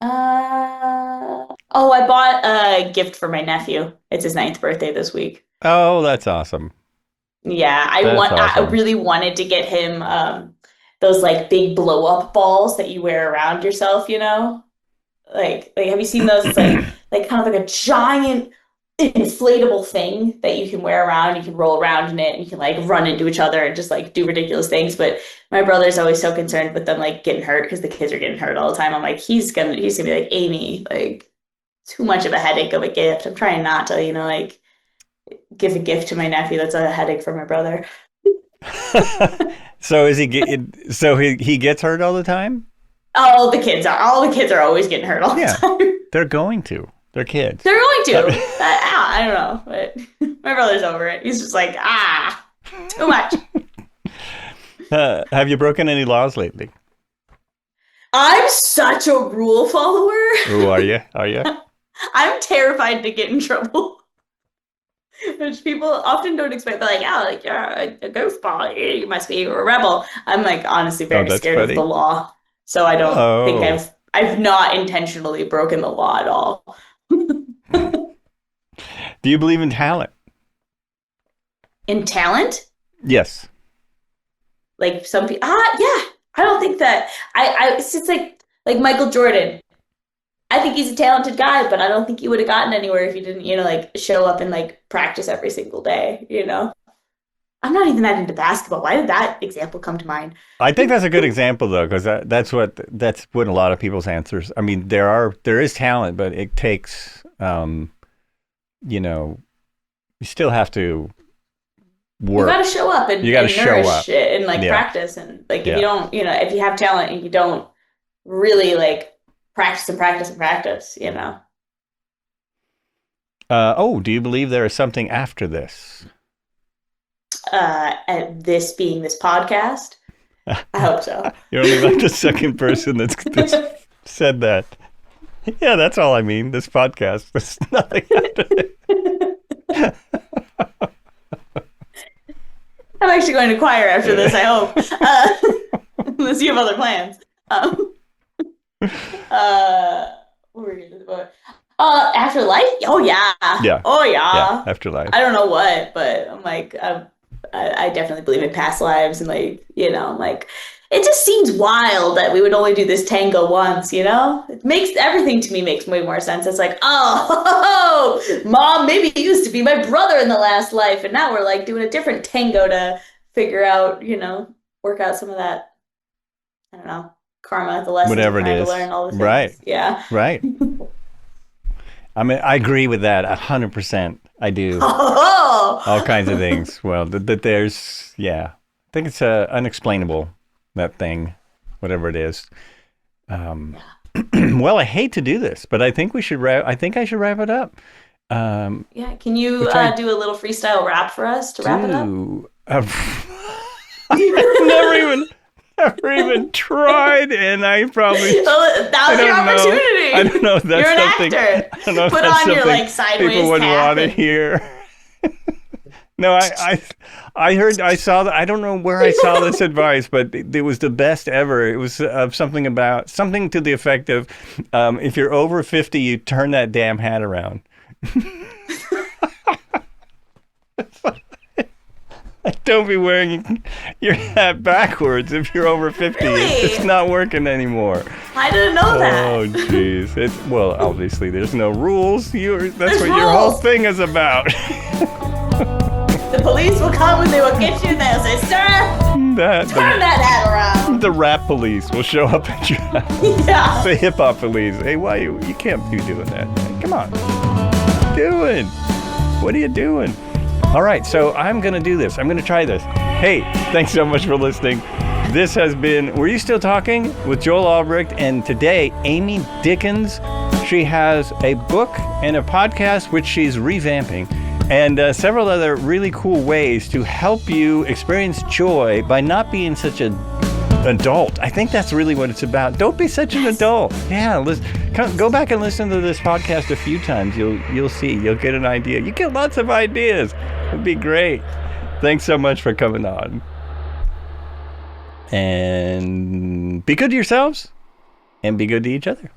I bought a gift for my nephew. It's his ninth birthday this week. Oh, that's awesome. Yeah, That's I awesome. really wanted to get him those like big blow up balls that you wear around yourself, you know? Like have you seen those? It's like kind of like a giant inflatable thing that you can wear around. You can roll around in it and you can like run into each other and just like do ridiculous things. But my brother's always so concerned with them like getting hurt because the kids are getting hurt all the time. I'm like, he's gonna be like, Amy, like too much of a headache of a gift. I'm trying not to, like give a gift to my nephew that's a headache for my brother. So he gets hurt all the time? All the kids are always getting hurt all the Yeah, time. they're going to. They're kids. They're going to. I don't know, but my brother's over it. He's just like, too much. Have you broken any laws lately? I'm such a rule follower. Oh, are you? Are you? I'm terrified to get in trouble. Which people often don't expect. They're like, like you're a goofball. You must be a rebel. I'm like honestly very scared funny. of the law. So I don't think I've not intentionally broken the law at all. Do you believe in talent? In talent? Yes. Like some people, yeah. I don't think that. It's like Michael Jordan. I think he's a talented guy, but I don't think he would have gotten anywhere if he didn't, like show up and like practice every single day. I'm not even that into basketball. Why did that example come to mind? I think that's a good example though, because that's what a lot of people's answers. I mean, there is talent, but it takes, you still have to work. You got to show up and you got to show show up it and like practice and like if you don't, if you have talent and you don't really like practice and practice and practice. Do you believe there is something after this? And this being this podcast, I hope so. You're only like the second person that's said that. Yeah, that's all I mean. This podcast. There's nothing after it. I'm actually going to choir after this, I hope. Unless you have other plans. What were we going to do? Afterlife? Oh, yeah. Yeah. Oh, yeah. Yeah, afterlife. I don't know what, but I'm like, I definitely believe in past lives and like, I'm like, it just seems wild that we would only do this tango once, It makes everything to me makes way more sense. It's like, Mom, maybe it used to be my brother in the last life, and now we're like doing a different tango to figure out, work out some of that, I don't know, karma, the lessons whatever it is. To learn all the things. Right. Yeah. Right. I mean, I agree with that 100%. I do. All kinds of things. Well, there's, I think it's unexplainable, that thing, whatever it is. Well, I hate to do this, but I think I should wrap it up. Can you do a little freestyle rap for us to wrap it up? Never even tried, and I probably. That was your opportunity. I don't know if that's You're an something. actor. I don't know if Put that's on your something like sideways people would cap want to hear. No, I heard, I saw that. I don't know where I saw this advice, but it was the best ever. It was something to the effect of, if you're over 50, you turn that damn hat around. Don't be wearing your hat backwards if you're over 50. Really? It's not working anymore. I didn't know that. Oh, jeez. Well, obviously, there's no rules. That's There's what rules. Your whole thing is about. The police will come and they will get you. They'll say, "Sir, turn that hat around." The rap police will show up at your house. Yeah. The hip hop police. Hey, why you can't be doing that? Hey, come on. What are you doing? What are you doing? All right, so I'm going to do this. I'm going to try this. Hey, thanks so much for listening. This has been Were You Still Talking? With Joel Albrecht, and today, Amy Dickens. She has a book and a podcast, which she's revamping, and several other really cool ways to help you experience joy by not being such an adult. I think that's really what it's about. Don't be such an adult. Yeah, go back and listen to this podcast a few times. You'll see. You'll get an idea. You get lots of ideas. It'd be great. Thanks so much for coming on. And be good to yourselves and be good to each other.